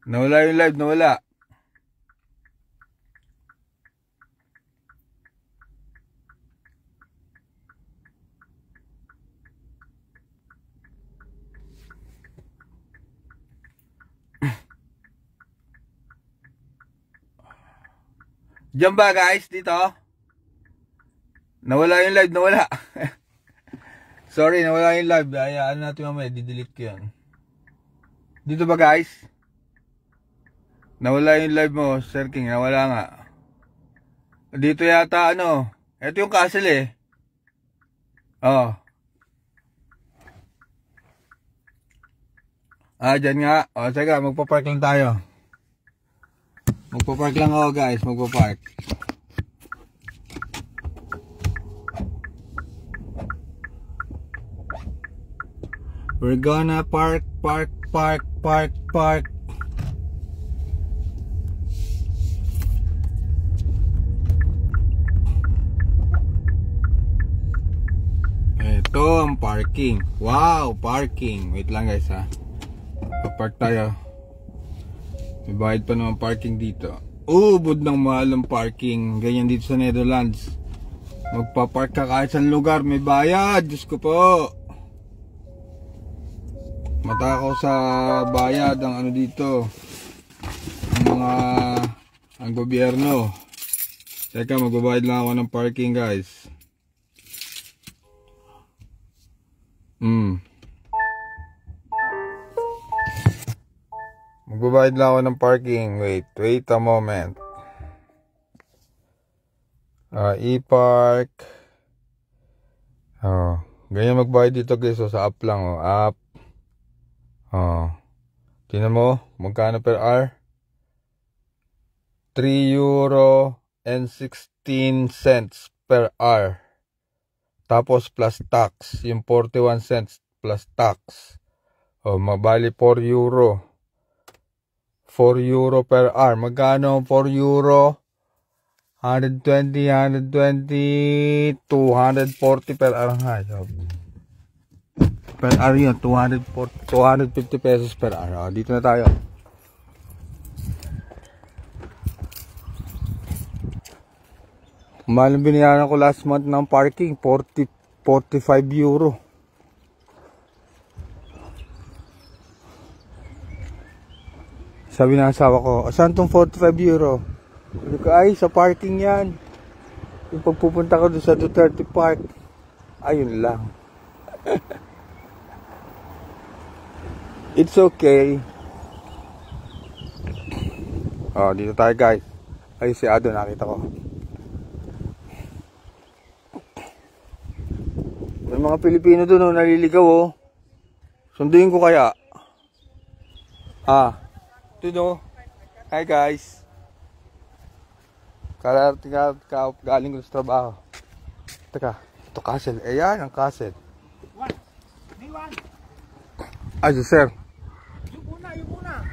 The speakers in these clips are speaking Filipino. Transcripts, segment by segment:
Nawala yung live, nawala. Diyan ba guys? Dito? Nawala yung live, nawala. Sorry, nawala yung live. Hayaan natin mamaya, didelete ko yan. Dito ba guys? Nawala yung live mo, Sir King, nawala nga. Dito yata ano, ito yung castle eh. Oh. Dyan nga. Teka, magpapark lang tayo. Magpapark lang ako guys, magpapark. We're gonna park. Ito ang parking. Wow, parking. Wait lang guys ha. Papark tayo. May bayad pa naman parking dito. Ubod ng mahal ang parking. Ganyan dito sa Netherlands. Magpapark ka kahit saan lugar, may bayad. Diyos ko po. Matakaw sa bayad ang ano dito. Ang gobyerno. Teka, magbabayad lang ako ng parking guys. Magbabayad lang ako ng parking. Wait a moment. E-park. Ganyan magbayad dito guys. Sa app lang. App. Tingnan mo. Magkano per hour? €3.16 per hour. Tapos plus tax. Yung 41 cents plus tax. Mabali €4. €4 per hour. Magkano €4? 120, 240 per hour. Per hour yun, 250 pesos per hour. Dito na tayo. Mahal ang binayaran ko last month ng parking, €45. Sabi ng asawa ko, saan tong €45? Sabi ko, ay, sa parking yan. Yung pagpupunta ko doon sa Duterte Park. Ayun lang. It's okay. Dito tayo guys. Ay, si Ado, nakita ko. May mga Pilipino doon, naliligaw, Sunduin ko kaya. Ito, Hi guys. Galing ko sa trabaho. Teka, ito castle. Ayan ang castle. Sir. Yung una.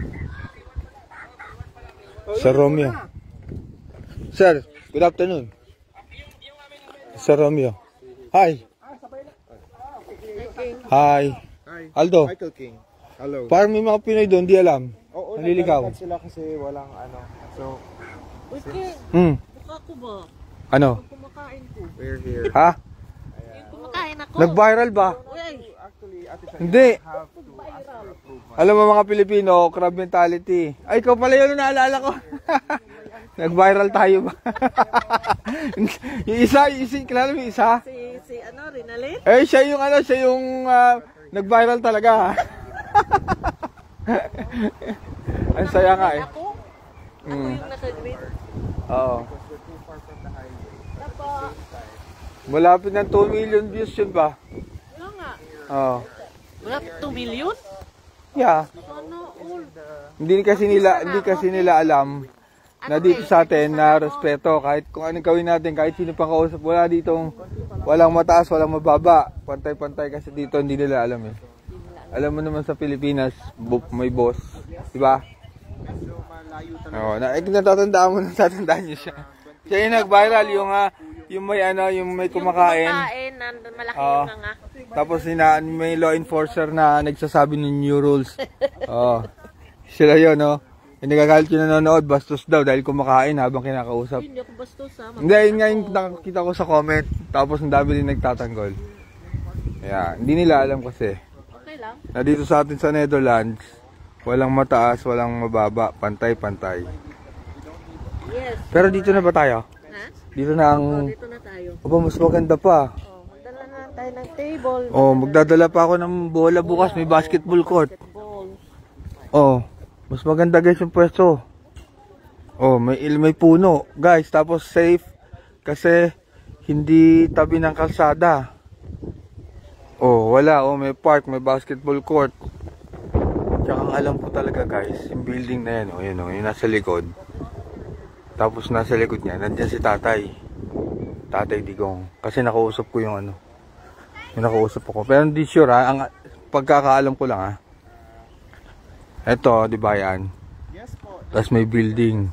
Sir Romeo. Sir, good afternoon. Sir Romeo. Hi. Hi. Aldo. Michael King. Hello. Parang may mga Pinoy doon, di alam. Oo, naliligaw. Sila kasi walang ano. So, Mukha ko ba? Ano? Kumakain ko. we're here. Ha? Yung kumakain ako. Nag-viral ba? Actually, Ate Shai, Hindi. have to ask for approval. Alam mo mga Pilipino, crab mentality. Ay, ikaw pala yun, naalala ko. Nag-viral tayo ba? yung isa, kilala mo yung isa? Si Rinalyn? Siya yung nag-viral talaga. Ang saya nga eh. Ako yung naka-green. Oo. We're too far from the highway. Tapa. Malapit ng 2 million views yun ba? Wala nga. Oo. Wala 2 million? Yeah. Ano all? Hindi kasi nila alam na dito sa atin na respeto kahit kung anong gawin natin, kahit sino pang kausap, wala ditong walang mataas, walang mababa, pantay-pantay kasi dito hindi nila alam eh. Alam mo naman sa Pilipinas, may boss, di ba? Natatandaan mo, natatandaan niyo siya. Siya yung nag-viral, yung may kumakain. Malaki yung nga. Tapos may law enforcer na nagsasabi ng new rules. Sila yun, Hindi nagagalit yung nanonood, bastos daw dahil kumakain habang kinakausap. Hindi ako bastos ha. Hindi, yun nga yung nakakita ko sa comment. Tapos ang dami din nagtatanggol. Kaya, hindi nila alam kasi. Okay lang. Na dito sa atin sa Netherlands, walang mataas, walang mababa, pantay-pantay. Yes. Pero dito na ba tayo? Ha? Dito na ang... Dito na tayo. Aba, mas maganda pa. Oh, magdala na tayo ng table. Oh, magdadala pa ako ng bola bukas, may basketball court. Basketball. Oh, mas maganda guys yung pwesto. Oh, may puno, guys, tapos safe kasi hindi tabi ng kalsada. Oh, wala, oh, may park, may basketball court. Tsaka ang alam ko talaga guys, yung building na yan, oh, yun, oh, yung nasa likod. Tapos nasa likod niya, nandiyan si Tatay. Tatay Digong. Kasi nakausap ko yung ano. Yung nakausap ko. Pero hindi sure ha, ang pagkakaalam ko lang ha. Ito, di ba yan? Yes po. Tapos may building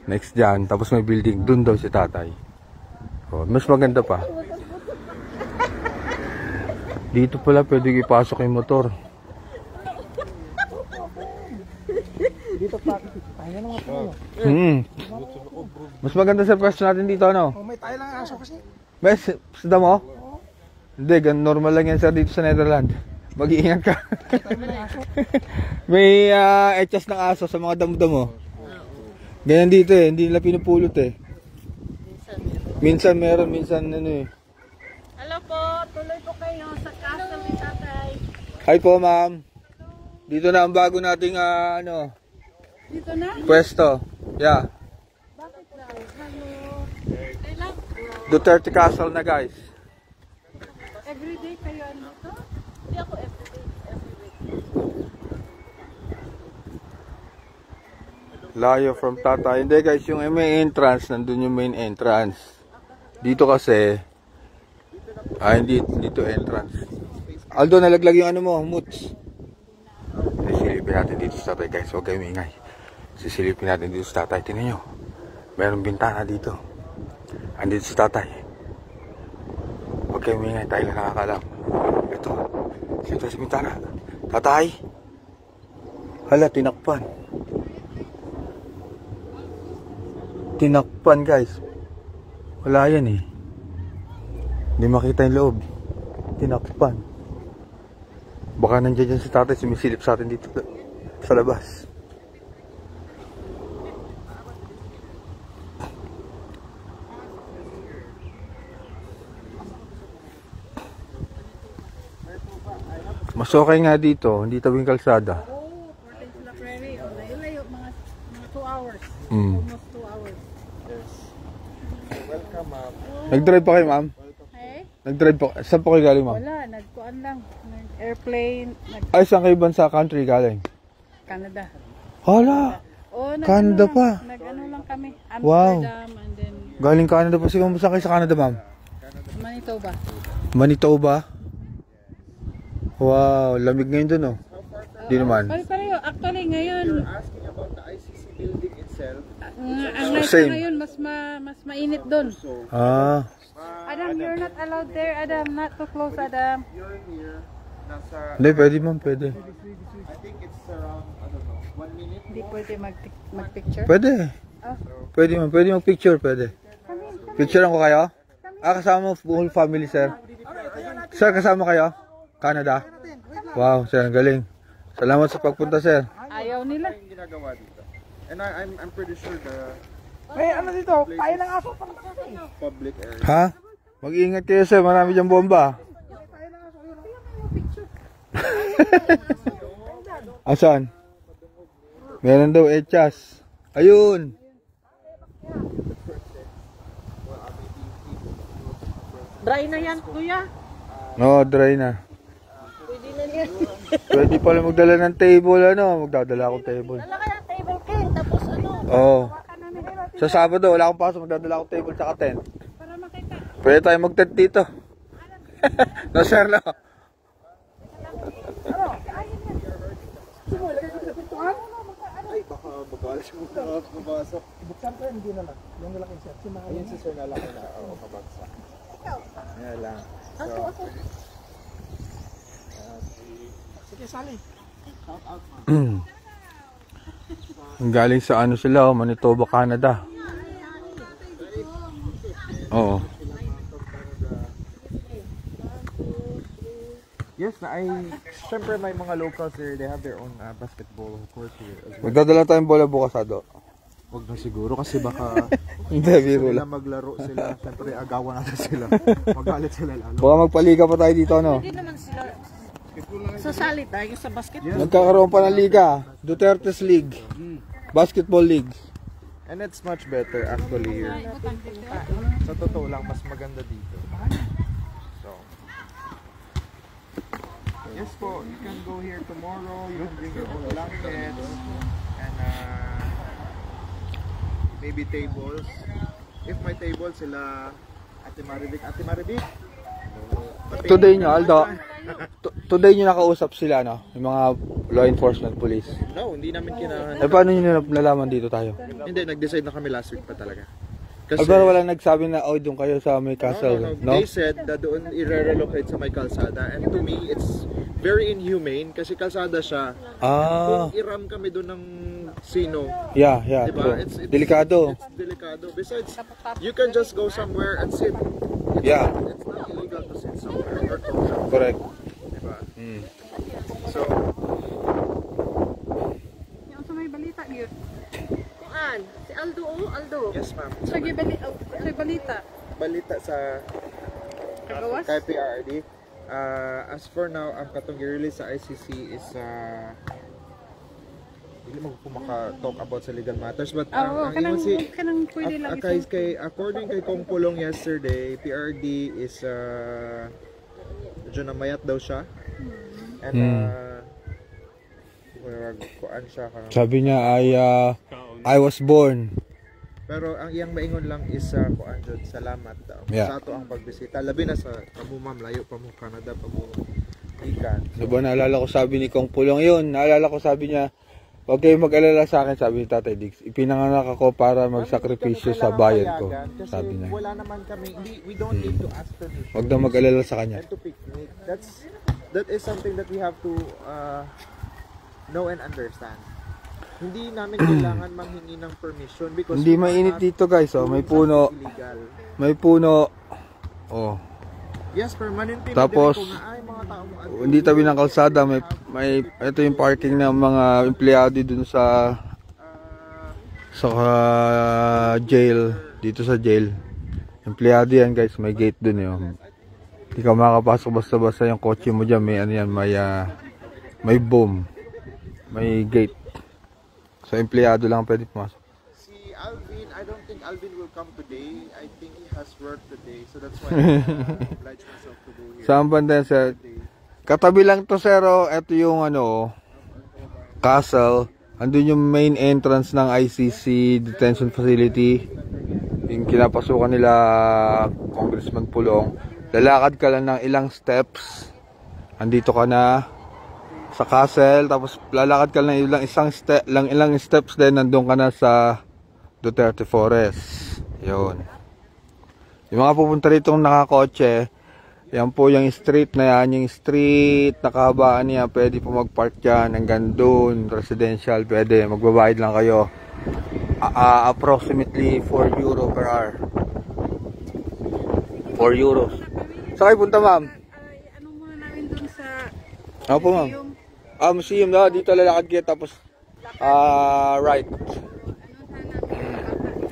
next dyan. Tapos may building. Dun daw si Tatay. Oh, mas maganda pa. Dito pala pwede ipasok yung motor. Dito pa. Tayo na mga po. Mas maganda sa pwesto natin dito, ano? Oh, may tayo lang aso kasi. Bes, sada mo? Hindi, normal lang yan sir dito sa Netherlands. Mag-iingat ka. May etchas ng aso sa mga damo-damo. Ganyan dito eh, hindi nila pinupulot eh. Minsan meron, minsan ano eh. Hello po, tuloy po kayo sa castle ni Tatay. Hi po ma'am. Dito na ang bago nating ano. Dito na? Pwesto. Yeah. Bakit na? Hello. Kailan? Duterte Castle na guys. Everyday kayo ano to? Hindi ako everyday. Every week. Layo from Tatay. Hindi guys, yung may entrance, nandun yung main entrance. Dito kasi, hindi dito entrance. Aldo, nalaglag yung ano mo, moots. Sisilipin natin dito sa Tatay guys, huwag kayo maingay. Sisilipin natin dito sa Tatay. Tingnan nyo, mayroong bintana dito. Andito sa Tatay. Huwag kayo maingay, tayo lang nakakalam. Ito, dito sa bintana. Tatay! Hala, tinakpan. Tinakpan guys. Wala yan eh. Hindi makita yung loob. Tinakpan. Baka nandiyan dyan si Tatay, sumisilip sa atin dito sa labas. Mas okay nga dito, hindi tabing kalsada. Oh, Portensula Prairie. Oh, layo-layo, mga 2 hours. Mm. Almost 2 hours. Welcome, ma'am. Nag-drive pa kayo ma'am? Hey? Nag-drive pa. Saan po kayo galing ma'am? Wala, nagkuan lang. Airplane, Ay, saan kayo bansa country galing? Canada. Hala! Oh, Canada pa. Nag-ano lang kami. Wow. Amsterdam and then Galing Canada pa. Sige, saan kayo sa Canada ma'am? Manitoba. Manitoba? Wow, lamig ngayon dun oh. Di naman. Pare-pareho. Actually, ngayon, Asking about the ICC building itself. ang night Same. ngayon, mas mainit doon. Ah, Adam, you're not allowed there. Adam, not too close, Adam. You're here. Nasa, hindi, pwede ma'am, pwede. I think it's around, I don't know, 1 minute. Hindi pwede mag-picture. Pwede. Ah. Pwede ma'am, pwede mag-picture, pwede. Picturean ko kayo? Kasama mo whole family, sir. Sir, kasama kayo? Canada? Wow, sir, ang galing. Salamat sa pagpunta, sir. Ayaw nila. Yung ginagawa dito. And I'm pretty sure the May ano dito, tayo ng aso pang public area. Ha? Mag-iingat kayo, sir. Marami diyang bomba. Asan? Meron daw etchas. Ayun. Dry na yan, kuya. No, dry na. Pwede na yan. Pwede pala magdala ng table, ano? Magdadala akong table. Dala ka ng table, Ken. Tapos ano? Oo. Sa Sabado, wala akong pasok. Magdadala akong table tsaka tent. Para makita. Pwede tayo mag-tent dito. No, sir, no. Ay, baka magalas mo na mabasok. Buksan ko yun, hindi na lang. Yung lalaki sir. Ayun si Sir na lang na, oo, kabagsak. Yan lang. So, Sige, sali. Galing sa ano sila, oh, Manitoba, Canada. Oo. Yes, syempre may mga locals here, they have their own basketball court here as well. Magdadala tayong bola bukas, Ado. Huwag na siguro kasi baka Hindi, biro sila lang. maglaro sila, syempre agawan natin sila. Magalit sila lalo. Baka magpaliga pa tayo dito, no? Hindi naman sila sasali tayo sa basketball. Nagkakaroon pa ng liga. Duterte's League. Basketball League. And it's much better actually here. Sa totoo lang, mas maganda dito. So, yes po, you can go here tomorrow, you can bring your own blankets, and maybe tables. If may table sila, Ate Maribik. Today nyo, Aldo. Today nyo nakausap sila, no? Yung mga law enforcement police. No, hindi namin kinahan. Eh, paano nyo nalaman dito tayo? Hindi, nag-decide na kami last week pa talaga. Ay, pero walang nagsabi na, oh, doon kayo sa may castle, no? They said that doon i-relocate sa may kalsada. And to me, it's very inhumane kasi kalsada siya. Ah, Kung iram kami doon ng sino, yeah, diba? true. It's Delikado. It's delikado. Besides, you can just go somewhere and sit. Yeah, It's not illegal to sit somewhere or talk. correct. Diba? Mm. So, Yung sa may balita yun. Kuan, si Aldo, Aldo. yes ma'am. Sa balita. Balita sa Kagawas? kay PRD. As for now, ang katong i-release sa ICC is hindi mo maka-talk about sa legal matters, but ang kanang pwede lang according kay Kong Pulong yesterday, PRD is medyo namayat daw siya. And kuan siya kanang, Sabi niya, I was born. pero ang iyang maingon lang is kuan jud, salamat daw Yeah. sa ato ang pagbisita, labi na sa kamo ma'am, layo pa mo Canada pa mo ikan. Diba, naalala ko sabi ni Kong Pulong yun. Naalala ko sabi niya, huwag kayong mag-alala sa akin, sabi ni Tatay Diggs. Ipinanganak ako para magsakripisyo sa bayan ko. Kasi Sabi niya. wala naman kami, we don't need to ask permission. Huwag na mag-alala sa kanya. And to picnic. That is something that we have to know and understand. Hindi namin kailangan manghingi ng permission because Hindi mainit dito, guys. Oh. May puno. Illegal. May puno. Oh. Yes, permanently. Tapos, ay mga tao mo. hindi tabi ng kalsada. May ito yung parking ng mga empleyado dun sa jail. Dito sa jail. Empleyado yan, guys. May gate dun yun. Hindi ka makakapasok basta-basta yung kotse mo dyan. May ano yan, may boom. May gate. So, empleyado lang pwede pumasok. Si Alvin, I don't think Alvin will come today. I think he has work today. So that's why I obliged myself to go here. Saan banda yan, sir? Katabi lang to, sir. Oh. Ito yung ano, castle. Andun yung main entrance ng ICC detention facility. Yung kinapasukan nila Congressman Pulong. Lalakad ka lang ng ilang steps. Andito ka na sa castle, tapos lalakad ka lang ilang steps din, nandun ka na sa Duterte Forest. Yun. Yung mga pupunta rito nakakotse, yan po yung street na yan, yung street na kahabaan niya, pwede po mag-park dyan hanggang doon, residential, pwede, magbabayad lang kayo. Approximately 4 euro per hour. 4 euros. Saan kayo punta, ma'am? Ano muna namin dun sa Opo, ma'am. Museum na, dito lalakad kayo, tapos right.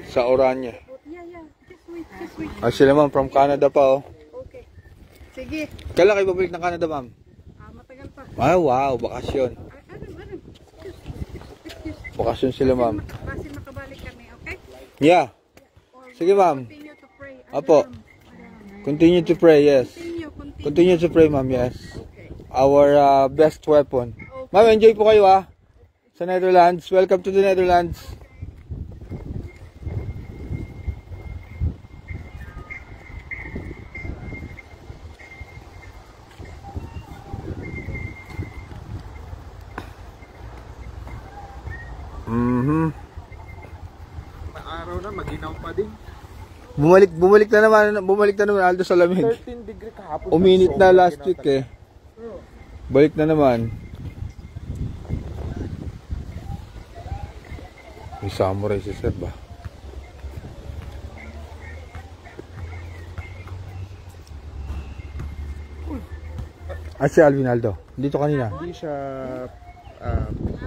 Sa Orania. Yeah. Just wait. Ay, sila ma'am, from Canada pa, oh. Okay. Sige. Kailan kayo babalik ng Canada, ma'am? Matagal pa. Ay, wow, bakasyon. Bakasyon sila, ma'am. Base makabalik kami, okay? Yeah. Sige, ma'am. Continue to pray. Apo. Continue to pray, yes. Continue to pray, ma'am, yes. Our best weapon. Ma'am, enjoy po kayo, ha? Sa Netherlands. Welcome to the Netherlands. Araw na, maginaw pa din. Bumalik na naman Aldo sa lamig. 13 degree kahapon. Uminit na last week eh. Balik na naman. May samurai si Sir ba? Si Alvinaldo. Dito kanina. Hindi siya,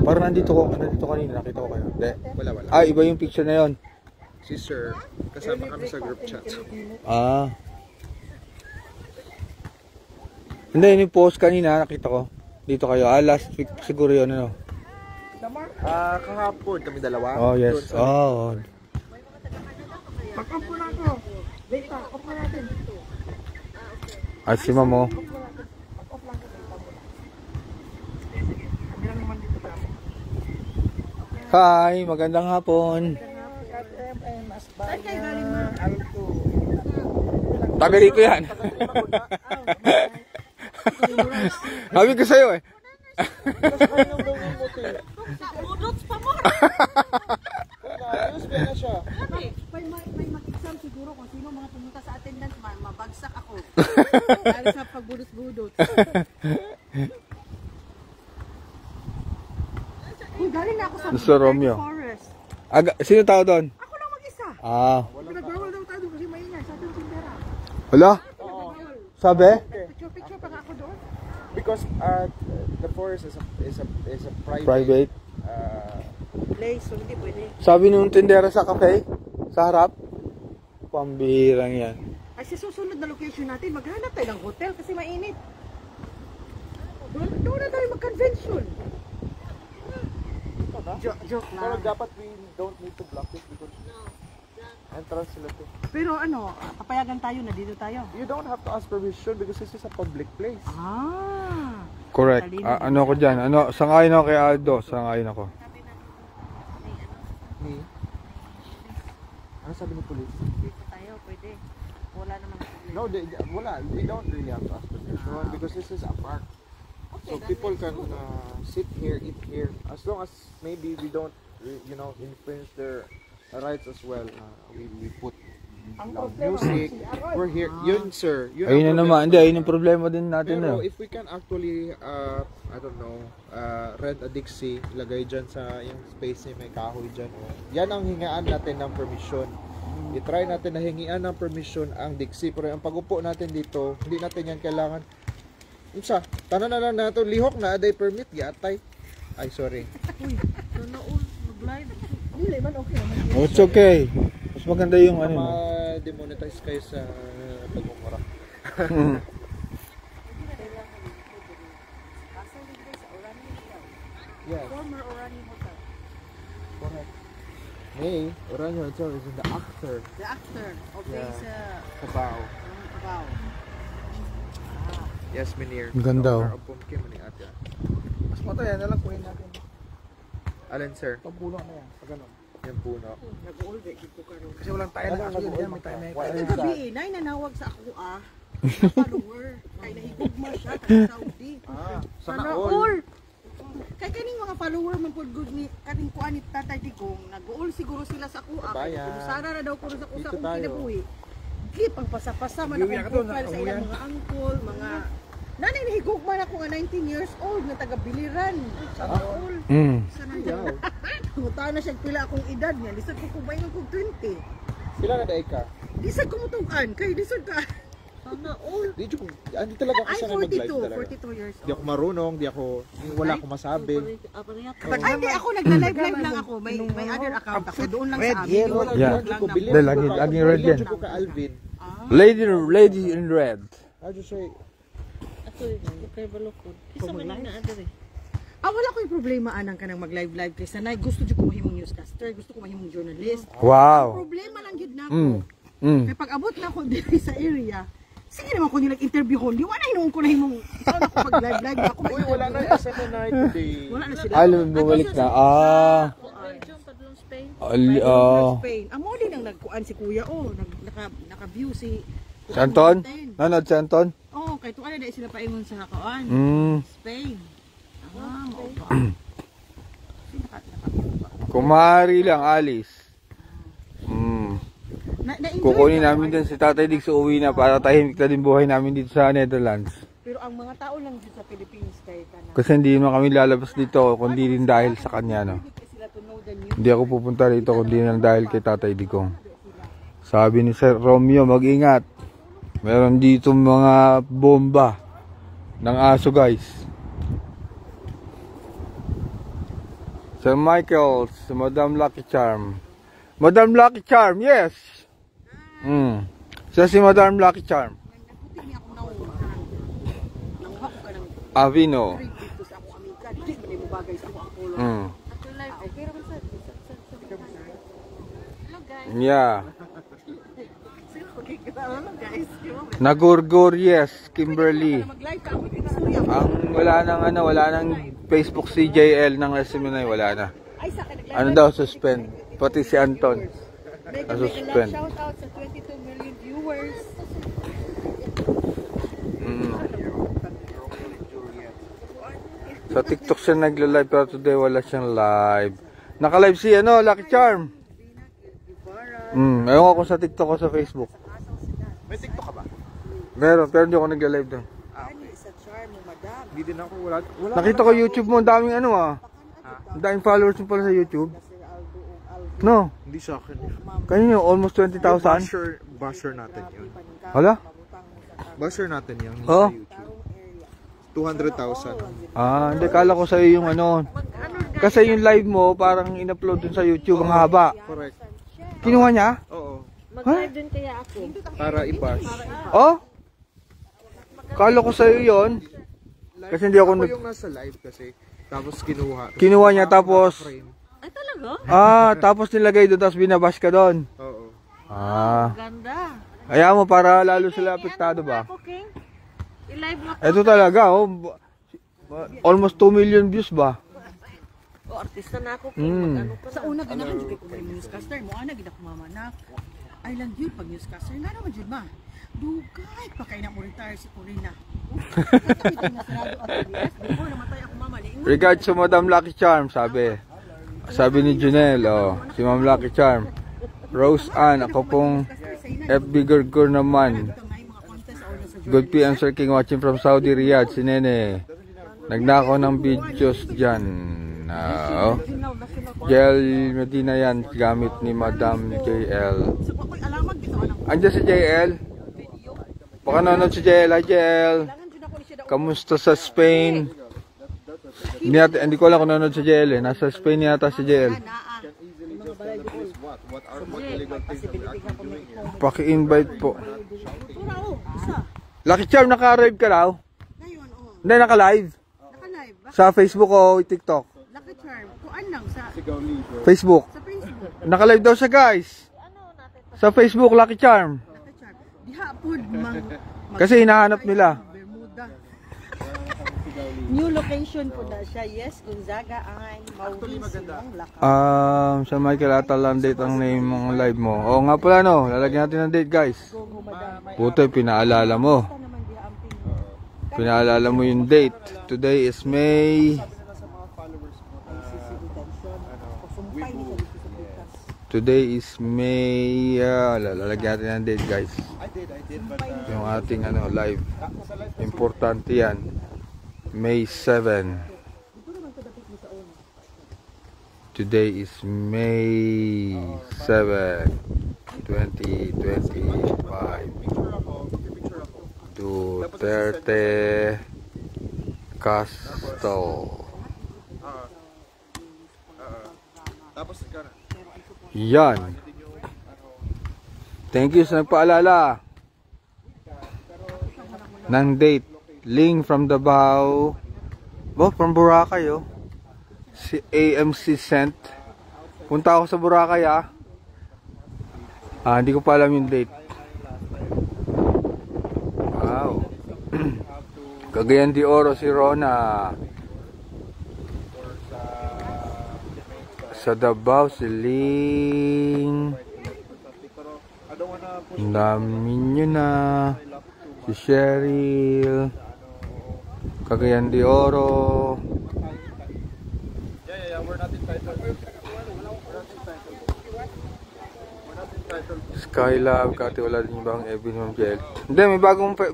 Parang nandito kanina. Nakita ko kayo. Hindi. wala. Iba yung picture na yon. Si Sir, kasama kami sa group chat. Hindi, yung post kanina, nakita ko. Dito kayo. Last week siguro yun, ano? Kahapon kami dalawa. Oh, yes. Doon sa- Oh. Pag-off mo na ako. Wait lang, off mo natin. At si Mamo. Off lang ko. Kami lang naman dito sa amin. Hi, magandang hapon. KTMS Bayan Alto. Taga rito yan. Sabi ko sa'yo eh. Budots pa mo. Ayos ba na siya? May mag-exam siguro kung sino mga pumunta sa attendance, mabagsak ako. Dahil sa pagbudots-budots. Uy, galing na ako sa Mr. Romeo. Forest. Sino tao doon? Ako lang mag-isa. Pinagbawal daw tayo kasi maingay sa ating sindera. Wala? Sabi? Picture pa nga ako doon. Because the forest is a Private. Place, so hindi pwede. Sabi nung tindera sa cafe, sa harap, pambihirang yan. Ay, sa susunod na location natin, maghanap tayo ng hotel kasi mainit. Doon na tayo mag-convention. Joke Pero lang. dapat we don't need to block it because entrance sila to. Pero ano, papayagan tayo na dito tayo. You don't have to ask permission because this is a public place. Ah. Correct. Ano ko dyan? Sangayon ako kay Aldo. Sangayon ako. Ni? Ano sabi ni police? Dito tayo, pwede. Wala naman problema. No, wala. They don't really have to ask permission because this is a park. So people can sit here, eat here, as long as maybe we don't, infringe their rights as well. We put loud music. We're here. Yun, sir. Yun Ayun na ang naman. problema. Hindi, ayun ang problema din natin. Pero No? if we can actually, I don't know, rent a Dixie, ilagay dyan sa yung space niya, may kahoy dyan. Yan ang hingaan natin ng permission. I-try natin na hingian ng permission ang Dixie. Pero ang pag-upo natin dito, hindi natin yan kailangan. Isa, tanan na lang nato lihok na aday permit giatay. Ay sorry. Uy, sana all mag-live. Hindi man okay naman. Oh, it's okay. Mas maganda yung ano. No? Ma-demonetize kayo sa pagmumura. Yes, Former Orani Hotel. correct. Hey, Oranyo Hotel is in the actor. The actor of Yeah. this Kabaw. Cubao. Yes, Minir. Ang ganda, oh. Pumpkin mo ni ate. Mas matayan na lang kuhin natin. Alin, sir? Itong puno na yan. Pag ganun. Yung puno. Nag-olve dito ka ron. Kasi walang tayo na kaso yan. May tayo na Why Ay, is gabi, that? nay nanawag sa ako follower. Kay nahigugma siya sa Saudi. Sana Sana all. all. Kay kaning mga follower man pud good ni kaning kuan ni Tatay Digong, nag-all siguro sila sa kuha. Bayan. Sana na daw ko sa Dito kung tayo. kinabuhi. Gip ang pasa-pasa man Uwi ang ka doon, profile sa uwi ilang yan. mga uncle, mga nanay nahigugma na ako nga 19 years old nga taga Biliran. Sana all. Sana Yaw. Muta na siya pila akong edad niya. Lisod ko kung bayan kong 20. Sila na daig ka? Lisod ko mutugan. Kay lisod ka. Sana all. Di ko, hindi talaga ako Ay, sanay mag-live talaga. 42 years Di ako marunong, wala akong masabi. Ay, hindi ako nagla-live lang ako. May other account ako. Doon lang sa amin. yellow. Yung Yeah. lang Ko, na- bilhin Dahil ko lagi- ka- laging red bilhin yan. ko ka Alvin. Lady in red. I just say, Wala ko yung problema anang ka nang mag-live kay sanay. Gusto ko mahimong newscaster. Gusto ko mahimong journalist. Wow. Problema lang yun na ako. Mm. Kaya pag abot na ako dito sa area, sige naman ko nilang interview ko. Di wala hinuon ko na himong saan ako mag-live ako. uy, wala na yung SMNI today. Wala na sila. Alam, bumalik na. Spain. Amo din ang nagkuan si Kuya naka-view si Si Anton? Nanood si Anton? Oh, kay tuwa na sila paingon sa kuan. Spain. Oo ba? Kumari lang, Alice. Kukunin namin din si Tatay Dig sa uwi na para tahimik na din buhay namin dito sa Netherlands. Pero ang mga tao lang dito sa Philippines kay kana. Kasi hindi naman kami lalabas dito kundi din dahil sa kanya, no? Sila to know the Hindi ako pupunta rito kundi lang dahil kay Tatay Digong. Sabi ni Sir Romeo, mag-ingat. Meron dito mga bomba ng aso, guys. Sir Michael, si Madam Lucky Charm. Madam Lucky Charm, yes. Siya si Madam Lucky Charm. Nakuti niya akong nauuhan. Nanghap ka ng Avino. dito sa akong amiga. Di ba mo bagay sa akong apolo? Okay raman sa hello guys. Yeah. Okay, hello guys. Nagurgur, yes, Kimberly. Mag-live ka ako istorya. Wala nang Facebook si JL ng SMNI, wala na. Ay sa akin Ano daw, suspend. Pati si Anton. Suspend. Shout out sa 22 million viewers. Sa TikTok siya nagla-live pero today wala siyang live. Naka-live si Lucky Charm. Ewan ko sa TikTok o sa Facebook. May TikTok ka ba? Meron, pero hindi ako nagla-live doon. Sa charm mo, madam. Hindi din ako, wala. Nakita ko YouTube mo, ang daming ang daming followers mo pala sa YouTube. No, Hindi sa akin. kanino almost 20,000. Basher natin yun. Hala? Basher natin yun Oh. sa YouTube. 200,000. Hindi, kala ko sa'yo yung Kasi yung live mo, parang in-upload dun sa YouTube, ang haba. Correct. Kinuha niya? Oo. Mag-live din kaya ako. Para i-bash. Oh? Kala ko sa'yo yun. Kasi hindi ako Ako yung nasa live kasi. Tapos kinuha. Kinuha niya tapos... Frame. Ay talaga? Tapos nilagay doon, tapos binabash ka doon. Oo. Ganda. Kaya mo, para lalo sila apektado ba? Ako, King. I-live mo. Ito talaga, almost 2 million views ba? O, artista na ako, King. Mag-ano ka na. Sa una ganahan jud kay ko may newscaster mo ana gid ako mamanak. Island yun pag newscaster nga naman jud ma. Dugay pa kay na mo retire si Corina. Before namatay ako mama liingon. Regards to Madam Lucky Charm, sabi. Sabi ni Junel, si Ma'am Lucky Charm. Rose Ann, ako pong FB Gurgur naman. Good PM Sir King watching from Saudi Riyadh, si Nene. Nagnakaw ng videos dyan. JL Medina yan, gamit ni Madam JL. So ako'y alamag dito anang Andiyan si JL. Baka nanonood si JL. Hi JL. Kamusta sa Spain? Hindi ko alam kung nanonood si JL eh. Nasa Spain yata si JL. Paki-invite po. Lucky Charm, naka-arrive ka raw? ngayon Hindi, naka-live. naka-live ba? Sa Facebook o TikTok? Lucky Charm. Kuan lang sa Facebook. Facebook. Naka-live daw siya guys. Sa Facebook, Lucky Charm. Lucky Charm. Diha pod mang Kasi hinahanap nila. Bermuda. New location po na siya. Yes, Gonzaga ang Mauricio ng Laka. Sa Michael Atalan date ang name ng live mo. Oo nga pala no, lalagyan natin ng date guys. Puto, pinaalala mo. Pinaalala mo yung date. Today is May. Today is May. Lalagyan natin ng date guys. Yung ating live. Importante yan. May 7. Today is May 7, 2025. Duterte Castro. Tapos ka na. Yan. Thank you sa nagpaalala ng date. Link from Davao. From Boracay Si AMC sent. Punta ako sa Boracay hindi ko pa alam yung date. Wow. Cagayan de Oro si Rona. Sa Davao si Ling. Ang dami nyo na. Si Cheryl. Cagayan de Oro. Skylab, kati wala din yung bang Evan Ma'am JL. Hindi,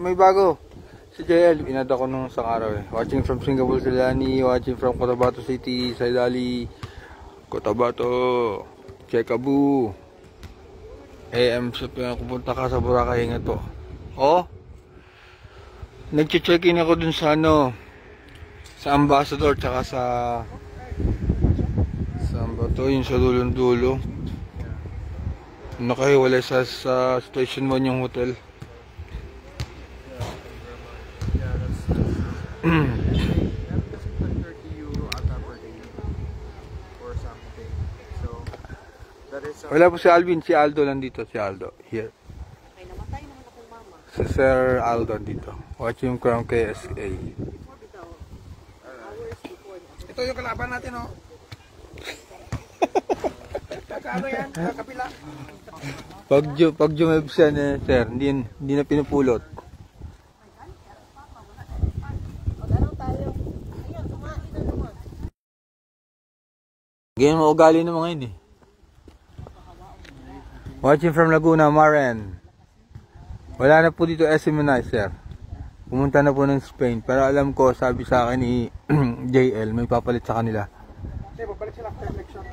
may bago. Si JL, inad ako nung isang araw Watching from Singapore, Silani. Watching from Cotabato City, Saidali. Cotabato, Chekabu. AM sa pinapunta ka sa Boracay nga to. Oh, nag-check-in ako dun sa ano, sa Ambassador tsaka sa saan ba to, yung sa dulong-dulo. Nakahiwalay sa Station 1 yung hotel. Wala po si Alvin, si Aldo lang dito, si Aldo. Here. Ay, namatay naman akong mama. Si Sir Aldo dito. Watching from KSA. Ito yung kalaban natin, oh. Kakaano yan? Kakapila. Pag jumeb siya na, sir, hindi na pinupulot. Mag-ano tayo? Ayan, kumain na naman. Ganyan mo ugali ng mga yun eh. Watching from Laguna, Maren. Wala na po dito SMNI, sir. Pumunta na po ng Spain. Pero alam ko, sabi sa akin ni JL, may papalit sa kanila. Hindi, babalik sila after election.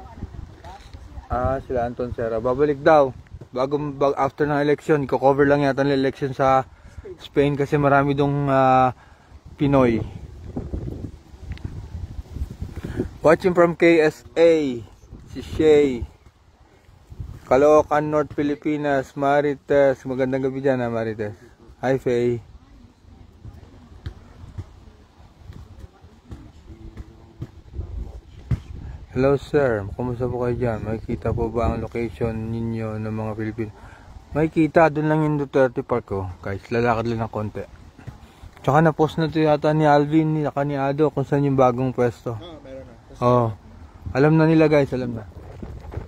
Sila Anton Serra. Babalik daw. After ng election, i-cover lang yata ng election sa Spain kasi marami dong Pinoy. Watching from KSA, si Shay. Caloocan, North Pilipinas, Marites. Magandang gabi dyan, Marites. Hi, Faye. Hello, sir. Kumusta po kayo dyan? Makikita po ba ang location ninyo ng mga Pilipino? Makikita, doon lang yung Duterte Park ko. Guys, lalakad lang ng konti. Tsaka na-post na ito yata ni Alvin, ni Ado, kung saan yung bagong pwesto. Meron na. Oo. Alam na nila, guys. Alam na.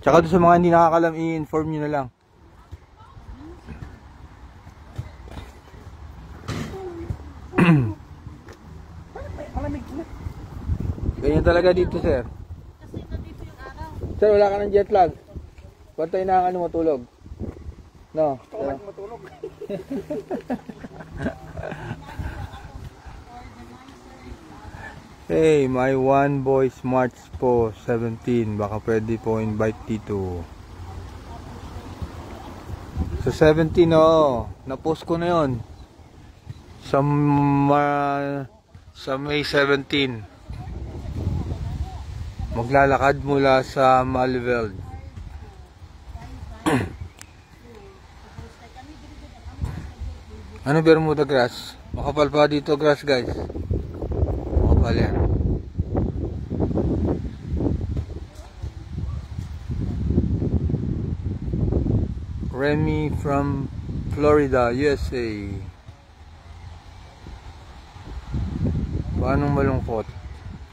Tsaka doon sa mga hindi nakakalam, i-inform nyo na lang. Ganyan talaga dito, sir. Sir, wala ka ng jet lag. Ba't tayo na ano matulog? No? Matulog. Hey, my one boy Smarts po, 17. Baka pwede po invite dito. Sa 17, oh. Na-post ko na yun. Sa May 17. Maglalakad mula sa Malveld. Ano Bermuda grass? Makapal pa dito grass, guys. Makapal yan. Remy from Florida, USA. Paano malungkot?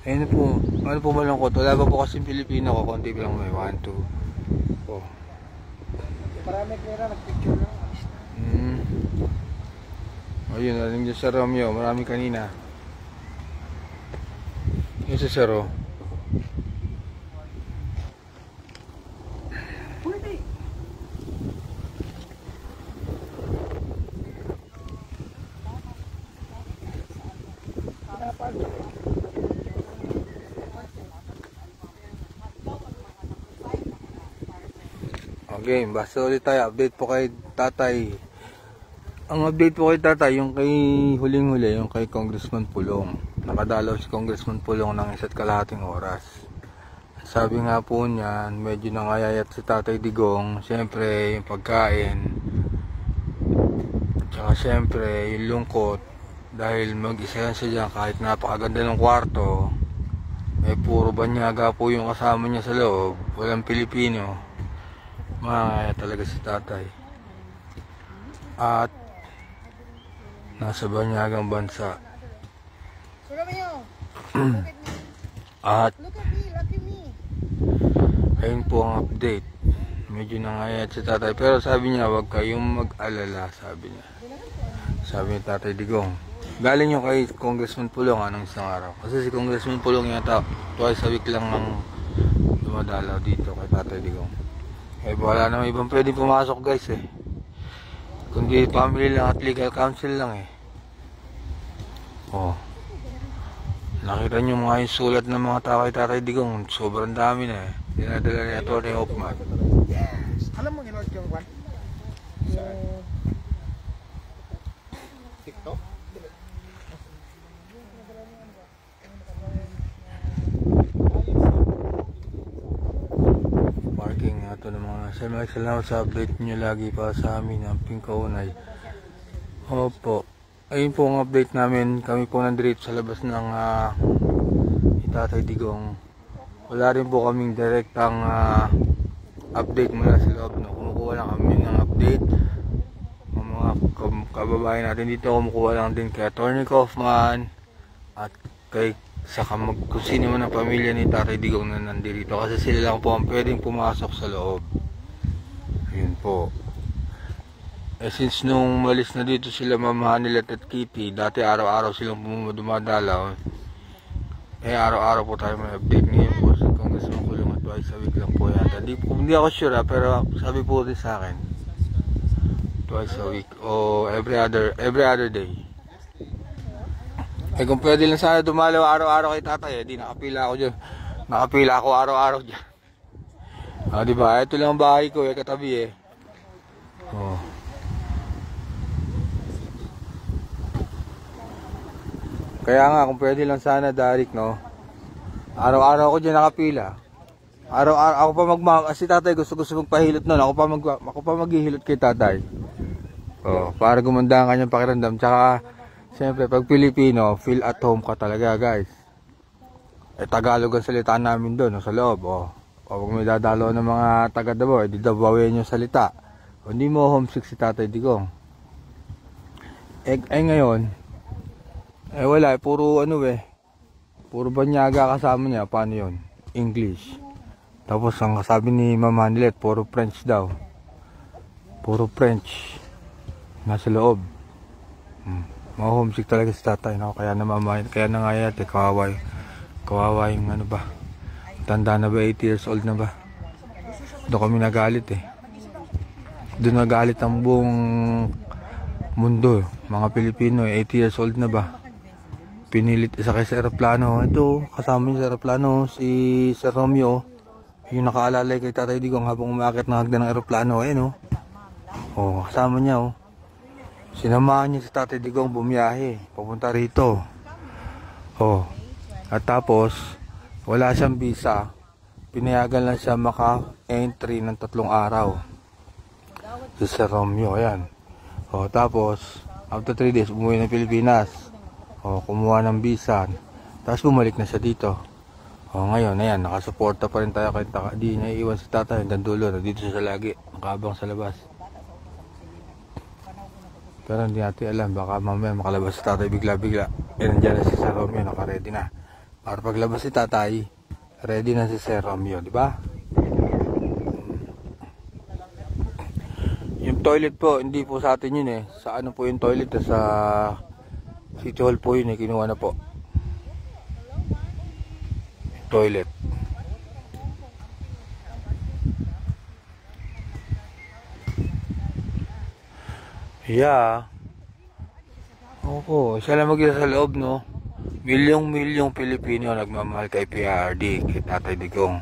Ano po malungkot? Wala pa po kasi Pilipino ko. Konti lang may 1, 2. Oh. Marami kaya nagpicture lang. Ayun, alam niyo sa Romeo. Marami kanina. Yung sa Sero. Okay, basta ulit tayo. Update po kay Tatay. Ang update po kay Tatay, yung kay huling-huli, yung kay Congressman Pulong. Nakadalaw si Congressman Pulong ng 1.5 oras. Sabi nga po niya, medyo nangayayat si Tatay Digong. Siyempre, yung pagkain. Tsaka siyempre, yung lungkot. Dahil mag-isa yan siya dyan, kahit napakaganda ng kwarto. May puro banyaga po yung kasama niya sa loob. Walang Pilipino. Mahaya talaga si Tatay. At nasa banyagang bansa. So, Romeo, At look at me. ayun po ang update. Medyo nangayat si Tatay. Pero sabi niya, wag kayong mag-alala, sabi niya. Sabi ni Tatay Digong. Galing yung kay Congressman Pulong anong isang araw. Kasi si Congressman Pulong yata twice a week lang ang dumadalaw dito kay Tatay Digong. Eh wala naman ibang pwedeng pumasok, guys eh. Kundi family lang at legal counsel lang eh. Oh. Nakita nyo mga yung sulat ng mga tao kay Tatay Digong. Sobrang dami na eh. Dinadala ni Atty. Hoffman. Alam mo ginawag yung kwan? TikTok? Parking nga ito ng mga salamat sa update nyo lagi pa sa amin ang Pingkaunay. Opo. Ayun po ang update namin. Kami po nandito sa labas ng Tatay Digong. Wala rin po kaming direktang update mula sa loob. No? Kumukuha lang kami ng update. Ang mga kababayan natin dito kumukuha lang din kay Atty. Hoffman at kay kung sino man ang pamilya ni Tatay Digong na nandito. Kasi sila lang po ang pwedeng pumasok sa loob. Ayun po. Since nung malis na dito sila Ma'am Hanilet at Kitty, dati araw-araw silang dumadalaw. Araw-araw po tayo may update. Ngayon po sa Congressman Kulong at twice a week lang po yata. Hindi ako sure pero sabi po din sa akin twice a week o every other day. Kung pwede lang sana dumalaw araw-araw kay Tatay, di nakapila ako dyan. Nakapila ako araw-araw dyan. Diba? Ito lang ang bahay ko katabi Oh. Kaya nga kung pwede lang sana Darik, no. Araw-araw ako diyan nakapila. Araw-araw ako pa si Tatay gusto magpahilot noon. Ako pa maghihilot kay Tatay. Para gumanda ang kanyang pakiramdam. Tsaka siyempre pag Pilipino, feel at home ka talaga, guys. Tagalog ang salita namin doon, sa loob. Pag may dadalo ng mga taga Davao, di Davaoan yung salita. Hindi mo homesick si Tatay Digong. Ngayon wala, puro puro banyaga kasama niya. Paano yun? English. Tapos ang sabi ni Ma'am Hanilet, puro French daw. Puro French. Nasa loob. Homesick talaga si Tatay, no? Kaya na nga yate, kawawa yung tanda na ba, 80 years old na ba? Doon kami nagalit Doon nagalit ang buong mundo, mga Pilipino, 80 years old na ba? Pinilit isa kay sa aeroplano. Ito, kasama niya sa aeroplano, si Sir Romeo. Yung nakaalalay kay Tatay Digong habang umakit ng hagdan ng aeroplano. Kasama niya, Sinamahan niya si Tatay Digong bumiyahe, papunta rito. At tapos, wala siyang visa. Pinayagan lang siya maka-entry ng 3 araw. Si Sir Romeo, ayan. Tapos, after 3 days, umuwi ng Pilipinas. Kumuha ng visa. Tapos bumalik na siya dito. Ngayon, ayan, nakasuporta pa rin tayo kay Tatay. Di niya iiwan si Tatay hanggang dulo. Dito siya lagi, nakabang sa labas. Pero hindi natin alam, baka mamaya makalabas si Tatay bigla-bigla. Nandiyan na si Sir Romeo, naka-ready na. Para paglabas si Tatay, ready na si Sir Romeo, di ba? Yung toilet po, hindi po sa atin yun Sa ano po yung toilet? Sa City Hall po yun kinuha na po. Toilet. Yeah. Siya lang mag-isa sa loob, no? Milyong Pilipino nagmamahal kay PRD, kay Tatay Digong.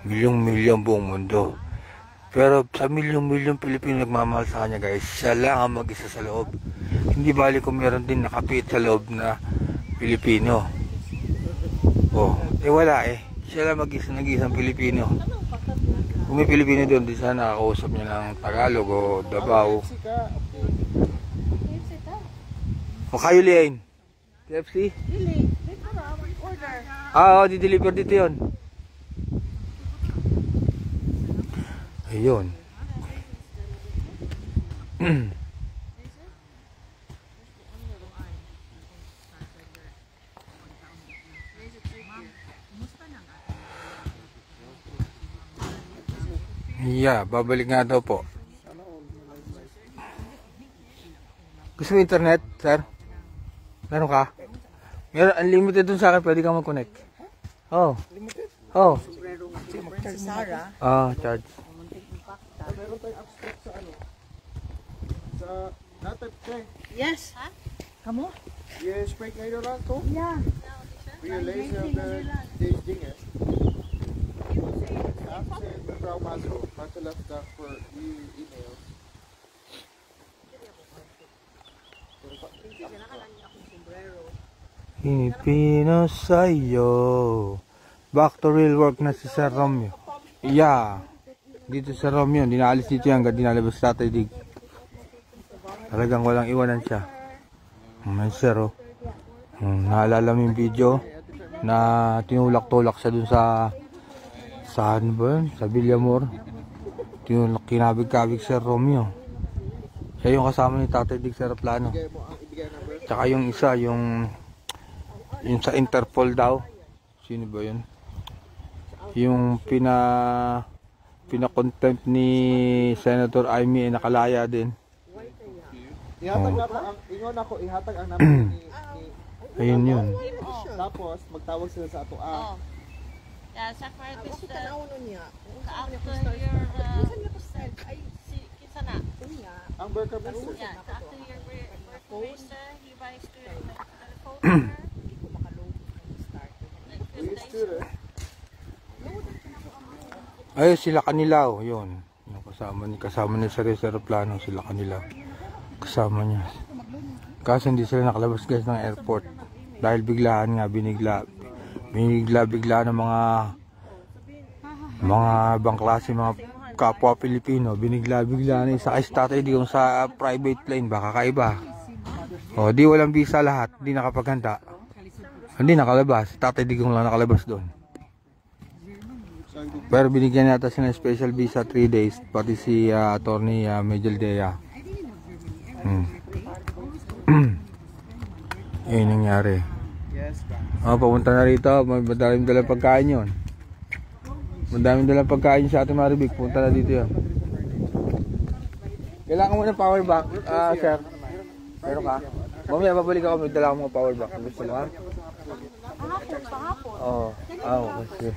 Milyong buong mundo. Pero sa milyong Pilipino nagmamahal sa kanya, guys, siya lang ang mag-isa sa loob. Hindi bali kung meron din nakapit sa loob na Pilipino. Wala Siya lang nag-isang Pilipino. Kung may Pilipino doon, di sana nakakausap niya ng Tagalog o Davao. Kayo liain? KFC? Order. Di-deliver dito yun. Ayun. Babalik nga daw po. Gusto mo internet, sir? Meron ka? Meron, unlimited dun sa akin, pwede kang mag-connect. Si Sarah. Charge. Meron tayong abstract sa sa natap Yes. Kamu? Yes, spray kayo lang to. Yeah. lezen de deze dingen. Mevrouw Mazo, hartelijk dank voor uw e-mails. Pilipino sa'yo. Back to real work na si Sir Romeo. Yeah. Dito sa Romeo, hindi naalis dito yan, hanggang dinalabas sa Tatay Dig. Talagang walang iwanan siya. May sir, oh. Naalala mo yung video na tinulak-tulak siya dun sa ano ba yun? Sa Villamor. Tinulak, kinabig-kabig Sir Romeo. Siya yung kasama ni Tatay Dig sa aeroplano. Tsaka yung isa, yung sa Interpol daw. Sino ba yun? Yung pina-contempt ni Senator Amy ay nakalaya din. Ihatag na ang ingon ako, ihatag ang number ni ayun yun. tapos magtawag sila sa ato. Yeah, sa part is the Ano niya? after your kinsa na? Ang Burger Master. Yeah, after your work he buys to telephone. Ay, sila Kanilaw, yun. Yung kasama ni Sir Aeroplano, sila Kanilaw. Kasama niya. Kaso hindi sila nakalabas guys ng airport. Dahil biglaan nga, binigla ng mga ibang klase, mga kapwa Pilipino. Binigla na isa kay Tatay Dig sa private plane, baka kaiba. O, di walang visa lahat, di nakapaghanda. Hindi nakalabas, Tatay Dig lang nakalabas doon. Pero binigyan natin siya ng special visa 3 days, pati si Attorney Mejeldea. Ayun nangyari. Papunta na rito, madaming dalang pagkain yun. Madaming dalang pagkain sa ating Maribig, punta na dito yun. Kailangan mo ng power bank, sir. Meron ka? Mamaya babalik ako, may dala akong mga power bank. Gusto mo ha? Pahapon. Oo. Kasi.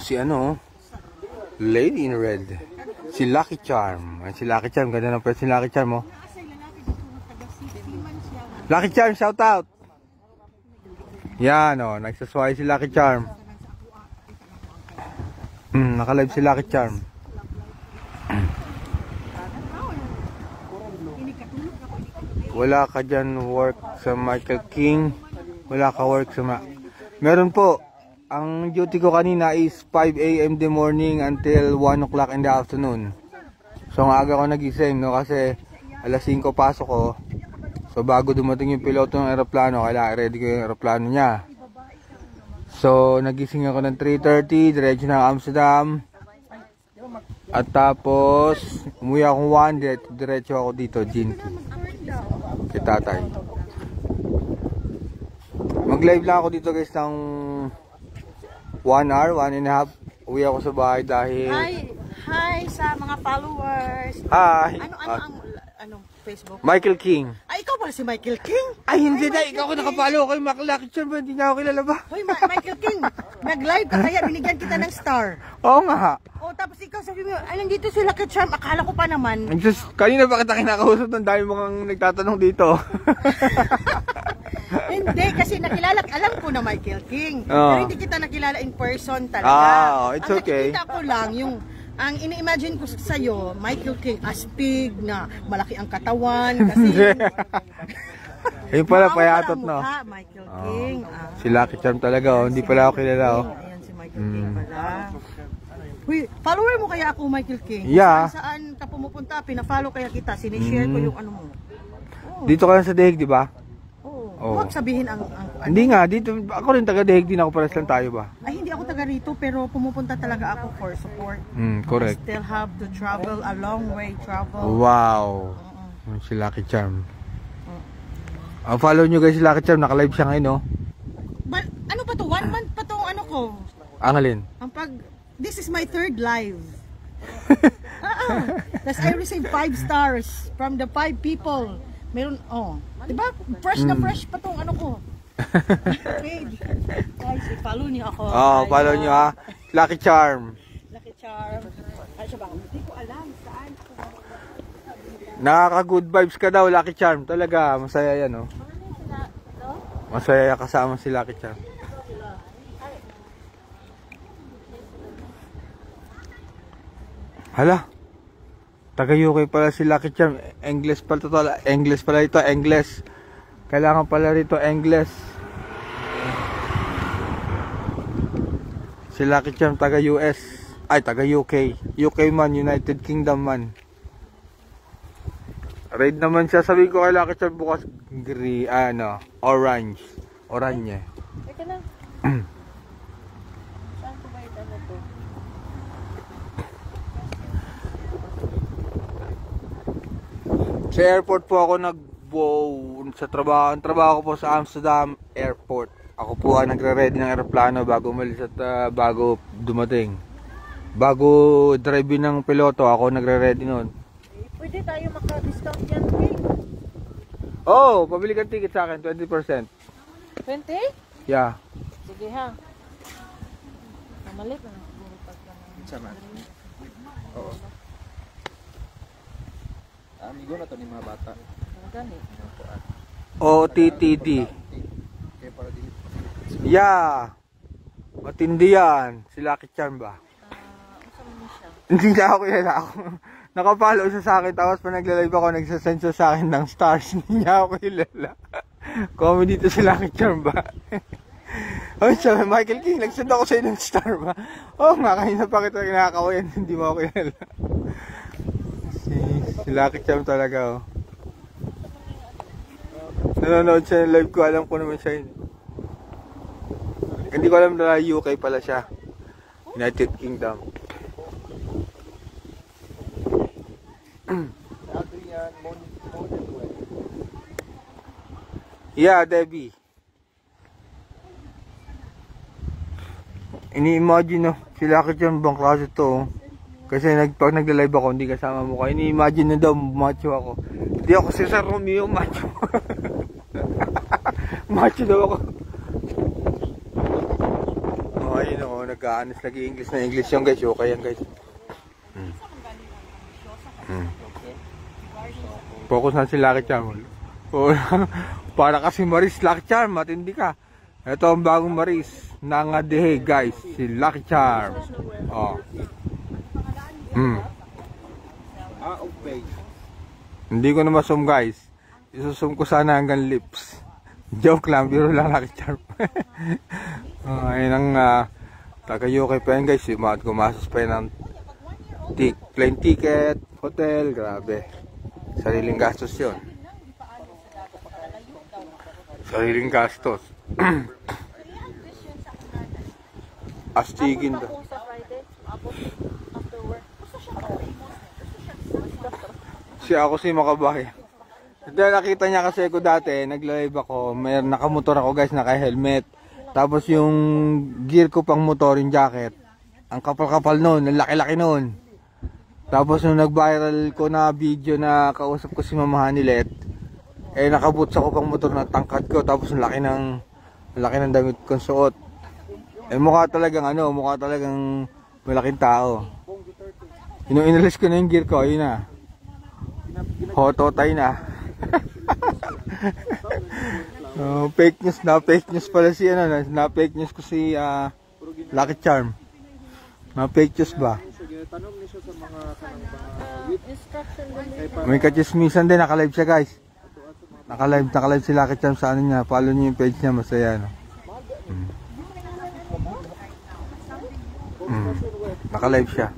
Si ano, Lady in Red. Si Lucky Charm. Si Lucky Charm, ganda ng pwede si Lucky Charm, oh. Lucky Charm, shout out. Yan, oh, nagsasway si Lucky Charm. Naka-live si Lucky Charm. Wala ka dyan work sa Michael King. Wala ka work sa meron po. Ang duty ko kanina is 5 AM the morning until 1 o'clock in the afternoon. So ang aga ko nagising, no, kasi alas 5 pasok ko. So bago dumating yung piloto ng aeroplano, kailangan ready ko yung aeroplano niya. So nagising ako ng 3:30, diretso na Amsterdam. At tapos umuwi akong 1, diretso ako dito, Ginty. Kay Tatay. Mag-live lang ako dito guys ng 1 hour, 1.5. Uwi ako sa bahay dahil... Hi sa mga followers. Hi! Ano Facebook? Michael King. Ay, ikaw pala si Michael King? Ay, hindi na. Ikaw ko nakapalo kay Lucky Charm. Hindi niya ako kilala ba? Hoy, Michael King, nag-live ka kaya binigyan kita ng star. Oo nga. O, tapos ikaw sabi mo, ay, nandito si Lucky Charm. Akala ko pa naman. Just, kanina ba kita kinakausap ng dami mga nagtatanong dito? Hindi, kasi alam ko na Michael King. Oh. Pero hindi kita nakilala in person talaga. It's okay. Ang nakikita ko lang, ang ini-imagine ko sa'yo, Michael King, astig na malaki ang katawan. Kasi ayun pala, payatot, no? Michael King. Si Lucky Charm talaga, oh. Hindi pala ako kilala, oh. Ayan si Michael King pala. Uy, follower mo kaya ako, Michael King? Yeah. Saan ka pumupunta, pina-follow kaya kita, sinishare ko yung ano mo. Dito ka lang sa Deheg, di ba? Oo. Huwag sabihin ang Hindi nga, dito, ako rin taga Deheg din ako, pares lang tayo ba? Ay, hindi ako taga rito, pero pumupunta talaga ako for support. Correct. I still have to travel a long way, Wow. Si Lucky Charm. Follow nyo guys si Lucky Charm, naka-live siya ngayon, no? Ano pa to? 1 month pa tong ano ko. Ang alin? This is my 3rd live. Tapos I received 5 stars from the 5 people. Meron, diba? Fresh na fresh pa tong ano ko. Page. Guys, i-follow niyo ako. Follow nyo ha. Lucky Charm. Lucky Charm. Ay, siya ba? Hindi ko alam saan ako. Nakaka-good vibes ka daw, Lucky Charm. Talaga, masaya yan, oh. Masaya kasama si Lucky Charm. Hala. Taga UK pala si Lucky Charm. English pala ito. English pala ito. English. Kailangan pala rito English. Si Lucky Charm taga US. Ay, taga UK. UK man, United Kingdom man. Red naman siya. Sabi ko kay Lucky Charm bukas orange. Oranye. Teka lang. Saan ko ba ito na to? Sa airport po ako sa trabaho. Ang trabaho ko po sa Amsterdam Airport. Ako po ang nagre-ready ng eroplano bago umalis at bago dumating. Bago drive ng piloto, ako nagre-ready noon. Pwede tayo maka-discount yan, okay? Oh, pabili kang ticket sa akin, 20%. 20? Yeah. Sige ha. Mamalit na siguro pagka. Sama. Oo. Amigo na to ni mga bata. Ang gani. OTTD. Kaya para dili. Yeah. Matindi yan. Si Lucky Charm ba? Usama mo siya. Hindi niya ako kilala ako. Nakapalo siya sa akin tapos pa nagla-live ako nagsasend siya sa akin ng stars. Hindi niya ako kilala. Comedy dito si Lucky Charm ba? Oh, sabi Michael King, nagsend ako sa'yo ng star ba? Oh, nga kanina pa kita kinakawayan. Hindi mo ako kilala. Si Lucky Charm talaga, oh. Nanonood siya ng live ko, alam ko naman siya yun. Hindi ko alam na UK pala siya. United Kingdom. Adrian Monteduel. Yeah, Debbie. Ini-imagine, no, si Lucky Charm bang klase to, oh. Kasi pag nagla-live ako, hindi kasama mo ko. Ini-imagine na daw, macho ako. Hindi ako si Sir Romeo, macho. Macho daw ako. Oh, ayun ako, nag-aanis, nag-i-English na English yung guys. Okay yan guys. Focus na si Lucky Charm. Oh, para kasi Maris Lucky Charm, matindi ka. Ito ang bagong Maris. Nangadehe guys, si Lucky Charm. Oh. Okay. Hindi ko na masum guys. Isusum ko sana hanggang lips. Joke lang, biro lang Lucky Charm. Ayun ang taga-UK pa yan guys. Gumastos pa yan ng plane ticket, hotel, grabe. Sariling gastos yun. Sariling gastos. Astigin daw. Sa Friday, after work. Siya ako si Makabayan. Dahil nakita niya kasi ko dati, nag-live ako, may nakamotor ako guys, naka-helmet. Tapos yung gear ko pang motor, yung jacket, ang kapal-kapal nun, ang laki-laki nun. Tapos nung nag-viral ko na video na kausap ko si Mama Hanilet, nakaboots ako pang motor na tangkad ko, tapos ang laki ng damit kong suot. Mukha talagang malaking tao. Yung inalis ko na yung gear ko, ayun na. Hototay na. Fake news pala si na-fake news ko si Lucky Charm. Na-fake news ba? Tanong niyo sa mga Instruction din. May kachismisan din, naka-live siya guys. Naka-live si Lucky Charm sa ano niya. Follow niyo yung page niya, masaya no. Naka-live siya.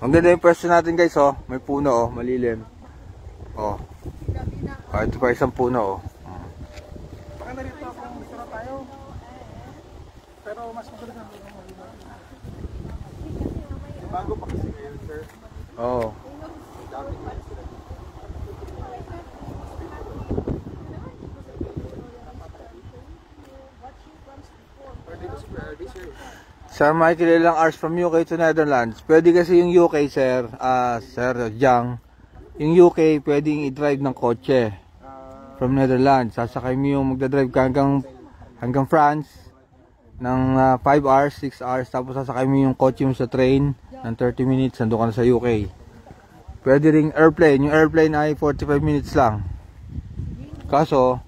Ang ganda yung pwesto natin guys, oh. May puno, oh, malilim. Oh. Ito pa isang puno, oh. Baka narito akong sira tayo. Pero mas magaling ang bago pa kasi ngayon, sir. Oh. Sir Michael, ilang hours from UK to Netherlands? Pwede kasi yung UK, sir, Sir Jang. Yung UK, pwedeng i-drive ng kotse. from Netherlands. Sasakay mo yung magdadrive ka hanggang France ng 5 hours, 6 hours. Tapos sasakay mo yung kotse mo sa train ng 30 minutes. Nandun ka na sa UK. Pwede ring airplane. Yung airplane ay 45 minutes lang. Kaso,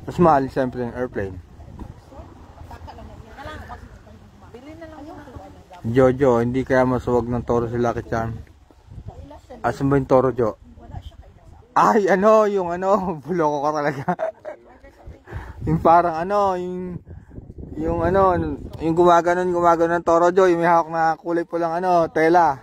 mas mahal siyempre yung airplane. Jojo, hindi kaya masuwag ng toro si Lucky Charm. Asan ba yung toro, Jo? Ay, yung buloko ka talaga. Yung parang yung gumaganon ng toro, Jo, yung may hawak na kulay pulang tela.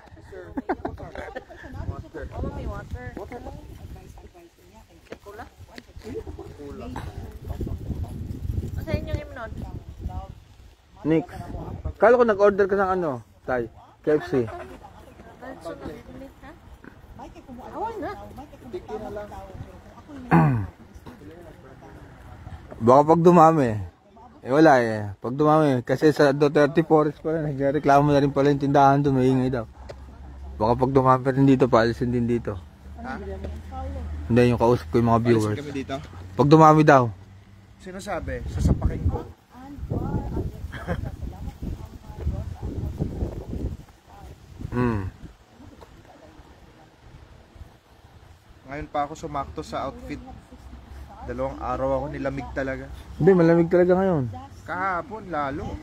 Sa inyong imunod? Nick, kala ko nag-order ka ng Tay, KFC. Baka pag dumami. Wala eh. Pag dumami, kasi sa Duterte Forest pala, nagreklamo na rin pala yung tindahan doon, maingay daw. Baka pag dumami rin dito, paalisin din dito. Hindi, yung kausap ko yung mga viewers. Kami dito. Pag dumami daw. Sino sabi? Sasapakin ko. Ngayon pa ako sumakto sa outfit. 2 araw ako nilamig talaga. Hindi, malamig talaga ngayon. Kahapon lalo.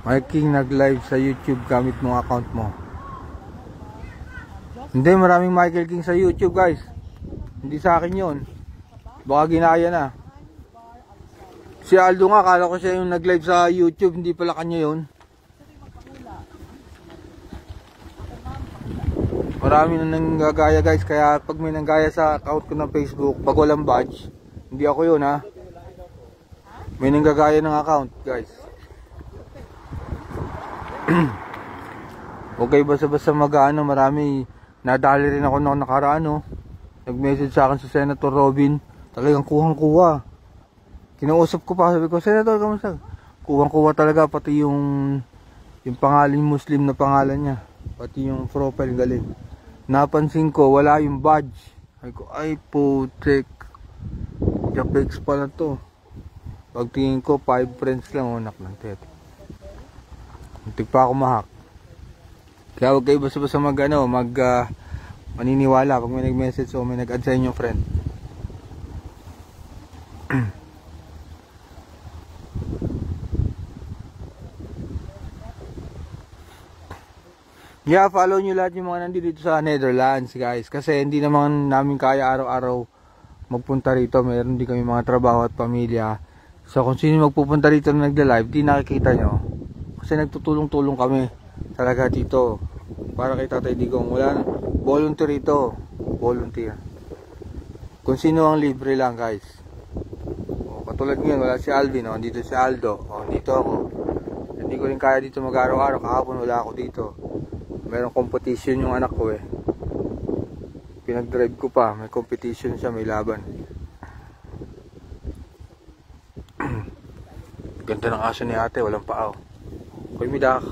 Mike King nag-live sa YouTube gamit mong account mo. Hindi, maraming Michael King sa YouTube, guys. Hindi sa akin yun. Baka ginaya na. Si Aldo nga, akala ko siya yung nag-live sa YouTube. Hindi pala kanya yun. Marami na nanggagaya, guys. Kaya pag may nanggaya sa account ko ng Facebook, pag walang badge, hindi ako yun, ha. May nanggagaya ng account, guys. Okay, basta-basta marami. Nadali rin ako noong nakaraan, nag-message sa akin sa Senator Robin. Talagang kuhang-kuha. Kinausap ko pa, sabi ko, Senator, kamusta? Kuhang-kuha talaga, pati yung pangalan Muslim na pangalan niya. Pati yung profile, galing. Napansin ko, wala yung badge. Sabi ko, ay putik. Japex pala to. Pagtingin ko, 5 friends lang, unak ng tet. Muntik pa ako mahak. Kaya huwag kayo basta-basta maniniwala pag may nag-message o may nag-add sa inyong friend. Yeah, follow nyo lahat yung mga nandito sa Netherlands, guys. Kasi hindi naman namin kaya araw-araw magpunta rito. Meron din kami mga trabaho at pamilya. So kung sino magpupunta rito na nagla-live, di nakikita nyo. Kasi nagtutulong-tulong kami talaga dito. Para kay Tatay Digong, wala volunteer ito. Volunteer. Kung sino ang libre lang, guys. Katulad ngayon, wala si Alvin, dito si Aldo. Dito ako. Hindi ko rin kaya dito mag-araw-araw. Kahapon wala ako dito. Merong competition yung anak ko eh. Pinag-drive ko pa. May competition siya, may laban. Ganda ng aso ni ate, walang paaw. Koy midak.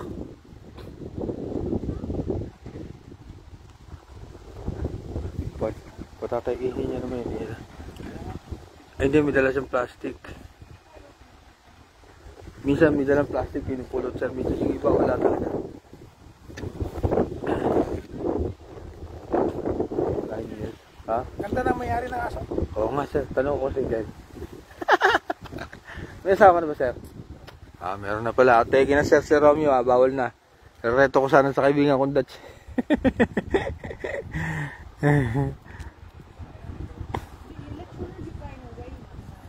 Patatay ihin niya naman yun. Ay hindi, may dala siyang plastic. Minsan may dalang plastic, pinupulot sir. Minsan yung iba, wala talaga. Ha? Ganda na mayari ng aso. Oo nga sir, tanong ko si guys. May asawa na ba sir? Meron na pala. Teki na sir si Romeo, bawal na. Reto ko sana sa kaibigan kong Dutch.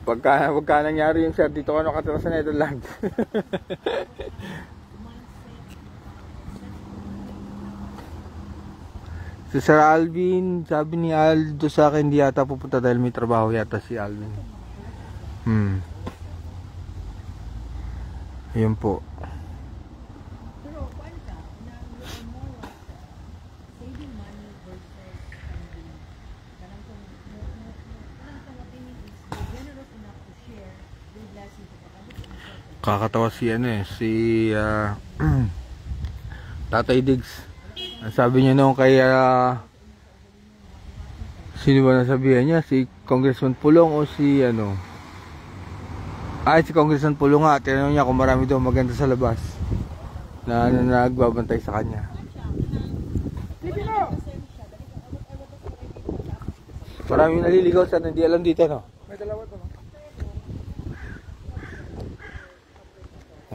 Pagka nangyari yung sir, dito ka nakatira sa Netherlands. Si Sir Alvin, sabi ni Aldo sa akin, hindi yata pupunta dahil may trabaho yata si Alvin. Ayun po. Kakatawa si Tatay Diggs. Sabi niya noon kay Sino ba nasabihan niya? Si Congressman Pulong o si ano? Ay, si Congressman Pulong nga. Tinanong niya kung marami daw maganda sa labas na nagbabantay sa kanya. Maraming naliligaw sa hindi alam dito, no? May dalawa to.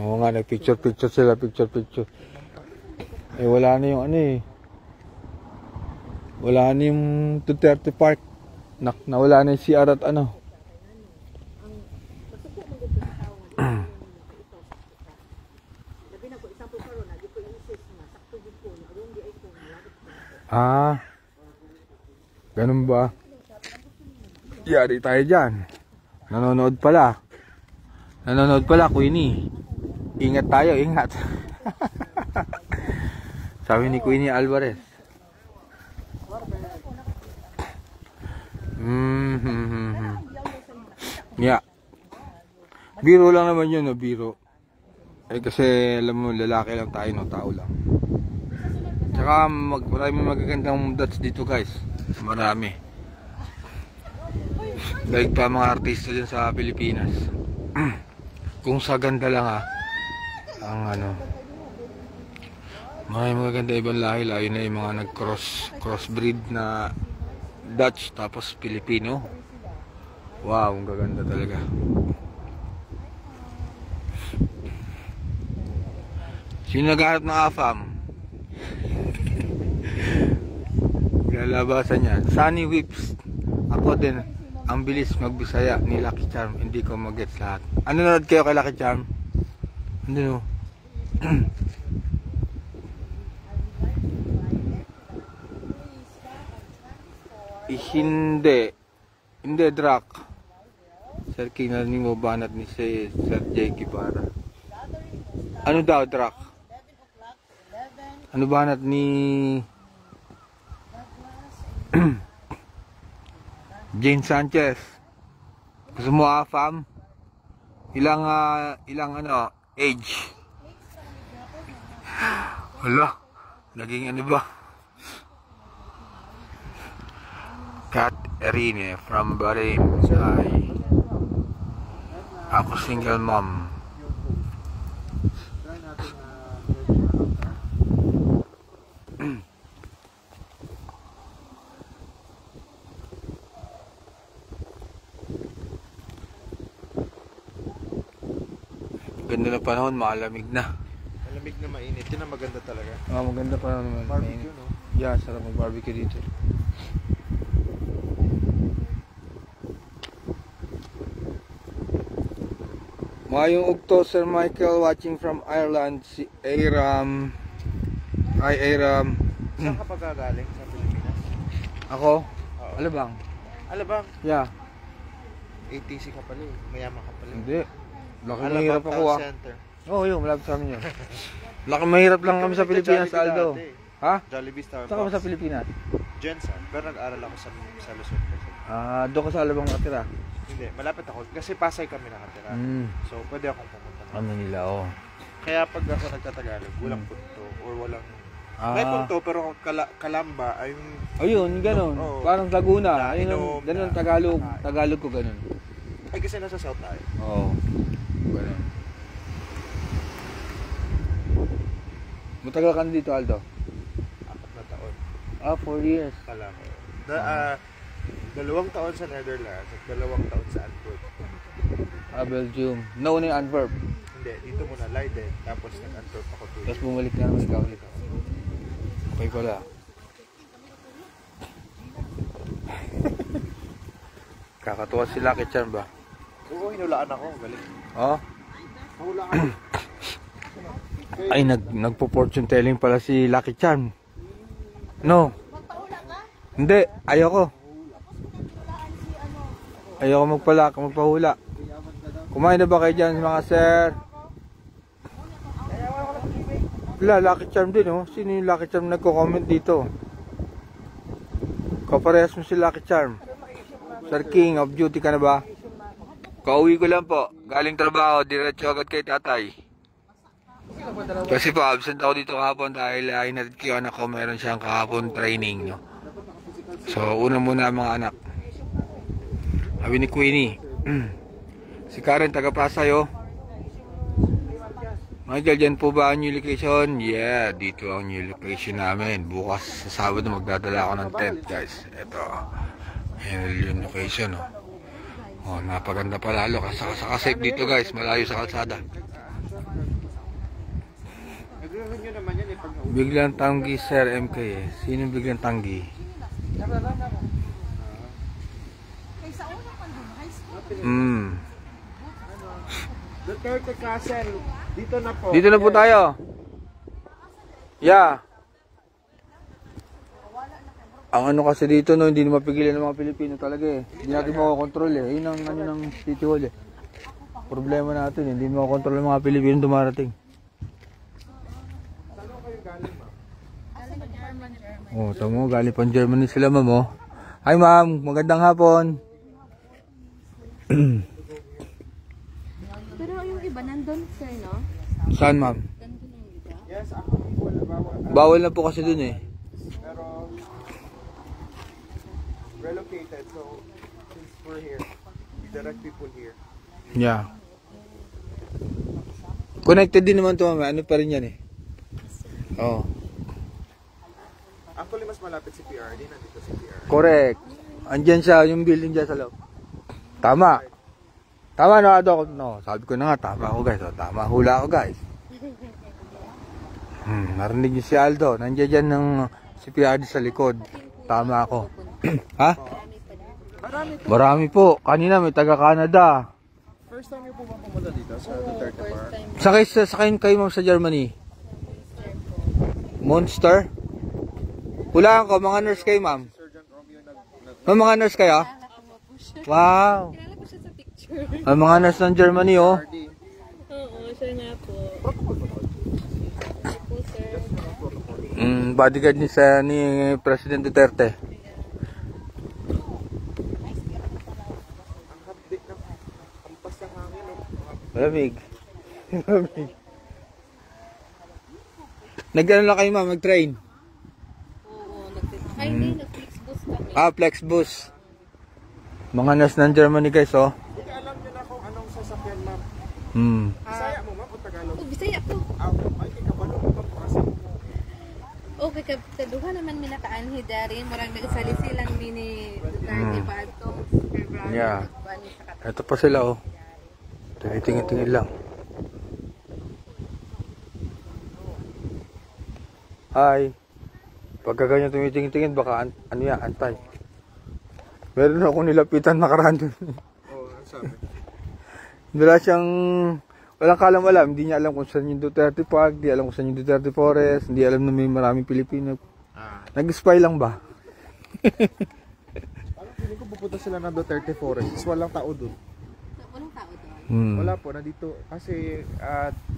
Oo nga, nag-picture-picture sila, picture-picture. Eh, wala na yung ano eh. Wala na yung Duterte Park. Nawala na yung CR at ano. Ah, ganun ba? Yari tayo dyan. Nanonood pala. Queenie. Ingat tayo, ingat. Sabi ni Queenie Alvarez. Yeah. Biro lang naman yun, no? Biro. Eh kasi alam mo, lalaki lang tayo, no? Tao lang. Tsaka maraming magagandang dads dito, guys. Marami. Dahil pa mga artista dyan sa Pilipinas. Kung sa ganda lang ang ano, mga magaganda ibang lahi, layo na yung mga crossbreed na Dutch tapos Filipino. Wow, ang gaganda talaga. Sino naghahanap ng AFAM? Lalabasan yan. Sunny Whips. Ako din. Ang bilis magbisaya ni Lucky Charm. Hindi ko mag-gets lahat. Ano nanood kayo kay Lucky Charm? Ano no? Hindi Drac. Sir King, narinig mo banat ni Sir Jake para. Ano daw Drac? Ano banat ni Jane Sanchez? Gusto mo AFAM? Ilang ano, age? Wala. Naging ano ba? Kat Erine from Bahrain. Ay, ako single mom. Ganda na panahon, malamig na. Malamig na mainit. Yun ang maganda talaga. Maganda pa naman. Barbecue, no? Yeah, sarap mag-barbecue dito. Mayong ugto, Sir Michael, watching from Ireland. Si Aram. Hi, Aram. Saan ka pa gagaling sa Pilipinas? Ako? Oo. Alabang. Alabang. Yeah. ATC ka pala eh. Mayaman ka pala eh. Hindi. Laki Alabang mahirap ako Town Center. Oo, yun. Malapit sa amin yun. Laki mahirap lang kami sa Pilipinas, Aldo. Ha? Jollibee Star Saan ka ba sa Pilipinas? Jensen. Pero nag-aral ako sa Luzon kasi. Doon ka sa Alabang nakatira? Hindi, malapit ako. Kasi Pasay kami nakatira. So, pwede akong pumunta na. Ano nila, oh. Kaya pag ako nagtatagalog, walang punto or walang... May punto pero Kalamba ay yung... Ayun, ganun. Oo. Parang Laguna. Ayun, Inom ganun, na. Tagalog. Tagalog ko ganun. Ay kasi nasa South tayo. Oo. Ganun. Matagal ka na dito, Aldo? 4 na taon. 4 years. Kalamba. 2 taon sa Netherlands at 2 taon sa Antwerp. Belgium. Nauna yung Antwerp. Hindi, dito muna Leiden. Tapos nag-Antwerp ako 2 Tapos bumalik na naman ikaw ulit. Okay pala. Kakatuwa si Lucky Charm ba? Oo, hinulaan ako. Galing. Oh? Nahulaan. Ay, nagpo-fortune telling pala si Lucky Charm. No. Hindi, ayoko. Ayoko magpahula. Kumain na ba kayo dyan mga sir? Wala, Lucky Charm din oh. Sino yung Lucky Charm nagko-comment dito? Kaparehas mo si Lucky Charm. Sir King of Beauty ka na ba? Kauwi ko lang po. Galing trabaho, diretso agad kay tatay. Kasi po, absent ako dito kahapon dahil hinatid ko yung anak ko. Meron siyang kahapon training. No? So, una muna ang mga anak. Sabi ni Queenie. Si Karen, taga Pasay, oh. Michael, dyan po ba ang new location? Yeah, dito ang new location namin. Bukas sa Sabado magdadala ako ng tent, guys. Ito. Ayan yung location, oh. Oh, napaganda pa lalo. Safe dito, guys. Malayo sa kalsada. Nag-renew naman yan pag nauwi. Biglang tanggi, Sir MK, eh. Sino biglang tanggi? Kaysa una pa doon, high school. Duterte Castle. Dito na po. Dito na po tayo. Yeah. Ang ano kasi dito, no, hindi na mapigilan ng mga Pilipino talaga, eh. Hindi natin makakontrol, eh. Yun ang ano ng City Hall, eh. Problema natin, eh. Hindi makakontrol ng mga Pilipino dumarating. Oh, tamo, galing pang Germany sila, ma'am, oh. Hi, ma'am. Magandang hapon. Pero yung iba nandun, sir, no? Saan, ma'am? Nandun yung iba. Yes, actually wala bawal. Bawal na po kasi dun, eh. Pero relocated, so since we're here, we direct people here. Yeah. Connected din naman to, ma'am. Ano pa rin yan, eh. Oh. Actually, mas malapit si PRD, nandito si PRD. Correct. Andyan siya, yung building dyan sa loob. Tama. Tama na, Adok. No, sabi ko na nga, tama ako, guys. O, tama, hula ako, guys. Narinig niyo si Aldo. Nandiyan dyan ng si PRD sa likod. Tama ako. Ha? Marami po. Kanina may taga-Canada. First time niyo po ba pumunta dito sa Duterte Park? Sakayin kayo, ma'am, sa Germany. Monster? Hulaan ko, mga nurse kayo, ma'am. Sergeant Romeo Ma'am, mga nurse kayo? Wow. Kilala ko siya sa picture. Ang mga nurse ng Germany, oh. PRD. Oo, siya nga po. Po, sir. Bodyguard ni President Duterte. Ang hapdi ng ampas ng hangin, no? Malamig. Malamig. Nag-ano lang kayo, ma'am, mag-train? Oo, ay hindi, nag-Flixbus kami. Flexbus. Mga nurse ng Germany, guys, oh. Hindi alam niyo na kung anong sasakyan, ma'am. Bisaya mo, ma'am, o Tagalog? Oh, Bisaya po. Ay, kabalo mo ba kasi? Okay, kaduha naman minakaanhi darin. Marang nagsali silang mini Duterte pa ito. Yeah. Ito pa sila, oh. Tingin-tingin lang. Hi. Pagka ganyan tumitingin-tingin, baka ano yan, antay. Meron akong nilapitan nakaraan dun. Oo, ano sabi? Wala siyang, walang kalam-alam. Hindi niya alam kung saan yung Duterte Park, hindi alam kung saan yung Duterte Forest, hindi alam na may maraming Pilipino. Nag-spy lang ba? Parang feeling ko pupunta sila ng Duterte Forest. Walang tao dun. Walang tao doon. Wala po, nandito. Kasi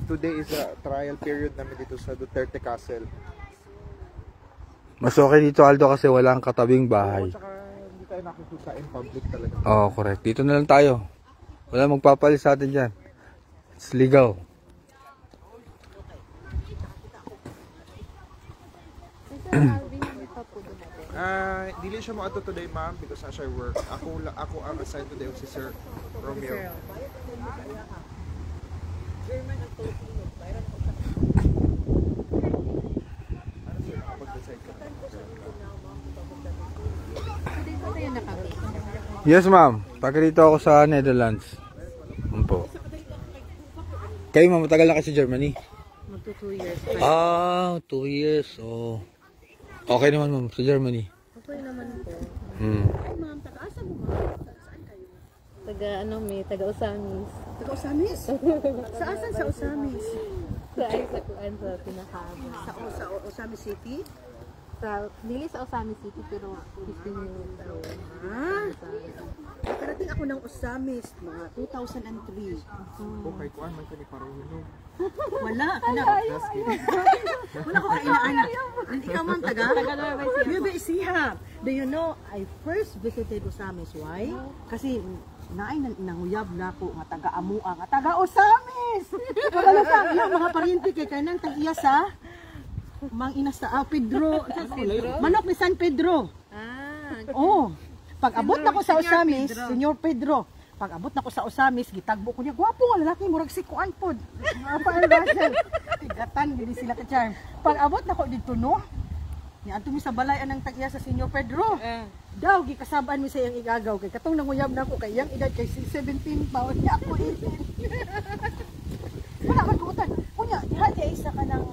today is a trial period namin dito sa Duterte Castle. Mas okay dito, Aldo, kasi wala ang katabing bahay. Tsaka hindi tayo nakikita in public talaga. Oo, correct. Dito na lang tayo. Wala magpapalit sa atin dyan. It's legal. Dili siya mo ato today, ma'am, because na siya work. Ako ang assigned today si Sir Romeo. Dito tayo na kami. Yes, ma'am. Taga dito ako sa Netherlands. Po. Kayo, ma'am, matagal na kayo sa Germany? Magto 2 years. 2 years. Oh. Okay naman, ma'am, sa Germany. Okay naman po. Ay, ma'am, taga-asa mo ba? Saan kayo? Taga Osamis. Taga Osamis? Sa asan sa Osamis? Sa kuan sa pinakama. Sa Osamis City? Dili sa Osamis City, pero 15 minutes away. Nakarating ako ng Osamis, mga 2003. Okay, kuan man ko ni Paruno. Wala ka na. Wala ko kainaanak. Hindi ka man taga? Nueva Ecija. Do you know, I first visited Osamis. Why? Kasi naay nanguyab na ako nga taga-amua, nga taga-Osamis! Mga pariente kay kanang tag-iya sa Mang ina sa Pedro. Manok ni San Pedro. Oh, pag abot na ko sa Osamis, Senyor Pedro. Pag abot na ko sa Osamis, gitagbo ko niya, gwapo nga lalaki, murag si Kuan pod. Paano Russell? Tigatan, gini sila ka charm. Pag abot na ko dito, no? Yan, tumi sa balay anang tagya sa Senyor Pedro. Daw, gikasabaan mi sa iyang igagaw. Kay katong nanguyab na ko, kay iyang edad kay 17 pa, niya ako 18. Wala man kuutan. Kunya, diha di isa ka ng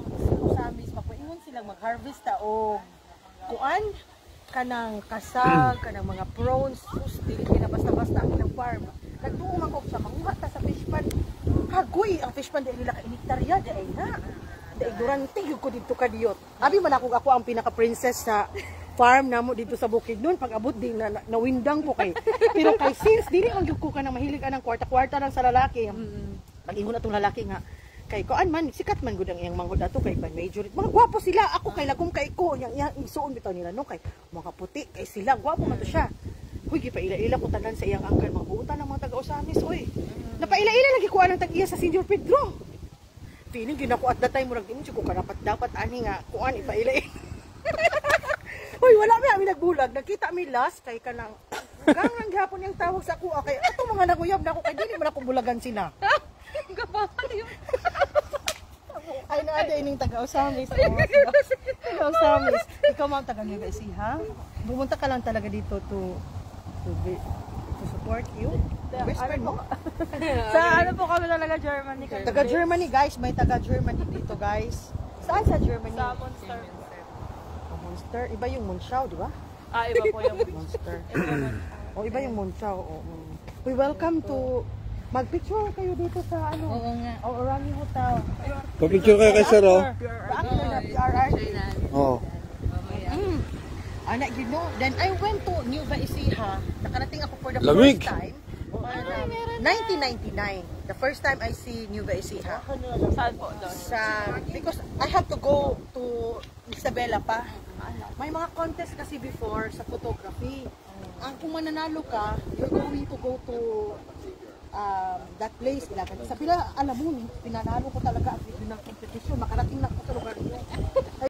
Osamis, mapuingon silang mag-harvest ta o kuan kanang kasag, kanang mga prawns, sus, dili na basta-basta ang ilang farm. Nagtuo man ko sa manguha ta sa fish pond. Hagoy, ang fish pond dili nila ka inektarya, dai na. Dai durante ko dito kadiyot. Abi man ako ang pinaka-princess sa farm namo dito sa bukid noon. Pag abot din na windang ko kay. Pero kay since dili man gyud ko kanang mahilig anang kwarta-kwarta lang sa lalaki. Pag-ingon atong lalaki nga kay koan man sikat man gud ang iyang manghod ato kay ban major mga gwapo sila ako kay lagom kay ko yang isuon bitaw nila no kay mga puti kay sila gwapo man to siya. Huy gipaila-ila ko tanan sa iyang angkan magbuutan ng mga taga-Osamis oy. Napaila-ila lagi ko anang tag-iya sa Senyor Pedro. Feeling gyud ako at that time murag di mo ko dapat ani nga kuan ipaila-ila. Hoy wala mi nagbulag nakita mi last kay kanang gangang gihapon yung tawag sa kuha kay ato mga naguyab na ako kay dili man ako bulagan sila. Ay na ada ining taga-Osamis. Taga-Osamis. Ikaw ma'am taga Nueva Ecija. Bumunta ka lang talaga dito to support you. Best friend mo. Sa ano po kami talaga Germany. Taga Germany guys, may taga Germany dito guys. Saan sa Germany? Sa Monster. Monster, iba yung Monschau, di ba? Iba po yung Monster. O iba yung Monschau. We welcome to mag-picture kayo dito sa ano? Oo nga. Orangi Hotel. Pa-picture kayo kay Sir, oh. After na PRR. Oo. Anak, you know, then I went to Nueva Ecija. Nakarating ako for the Lamig. first time. 1999. The first time I see Nueva Ecija. Saan po doon? Because I have to go to Isabela pa. May mga contest kasi before sa photography. Ang kung mananalo ka, you're going to go to that place. Sa pila, alam mo, pinanalo ko talaga ang competition. Makarating na ako sa lugar niyo.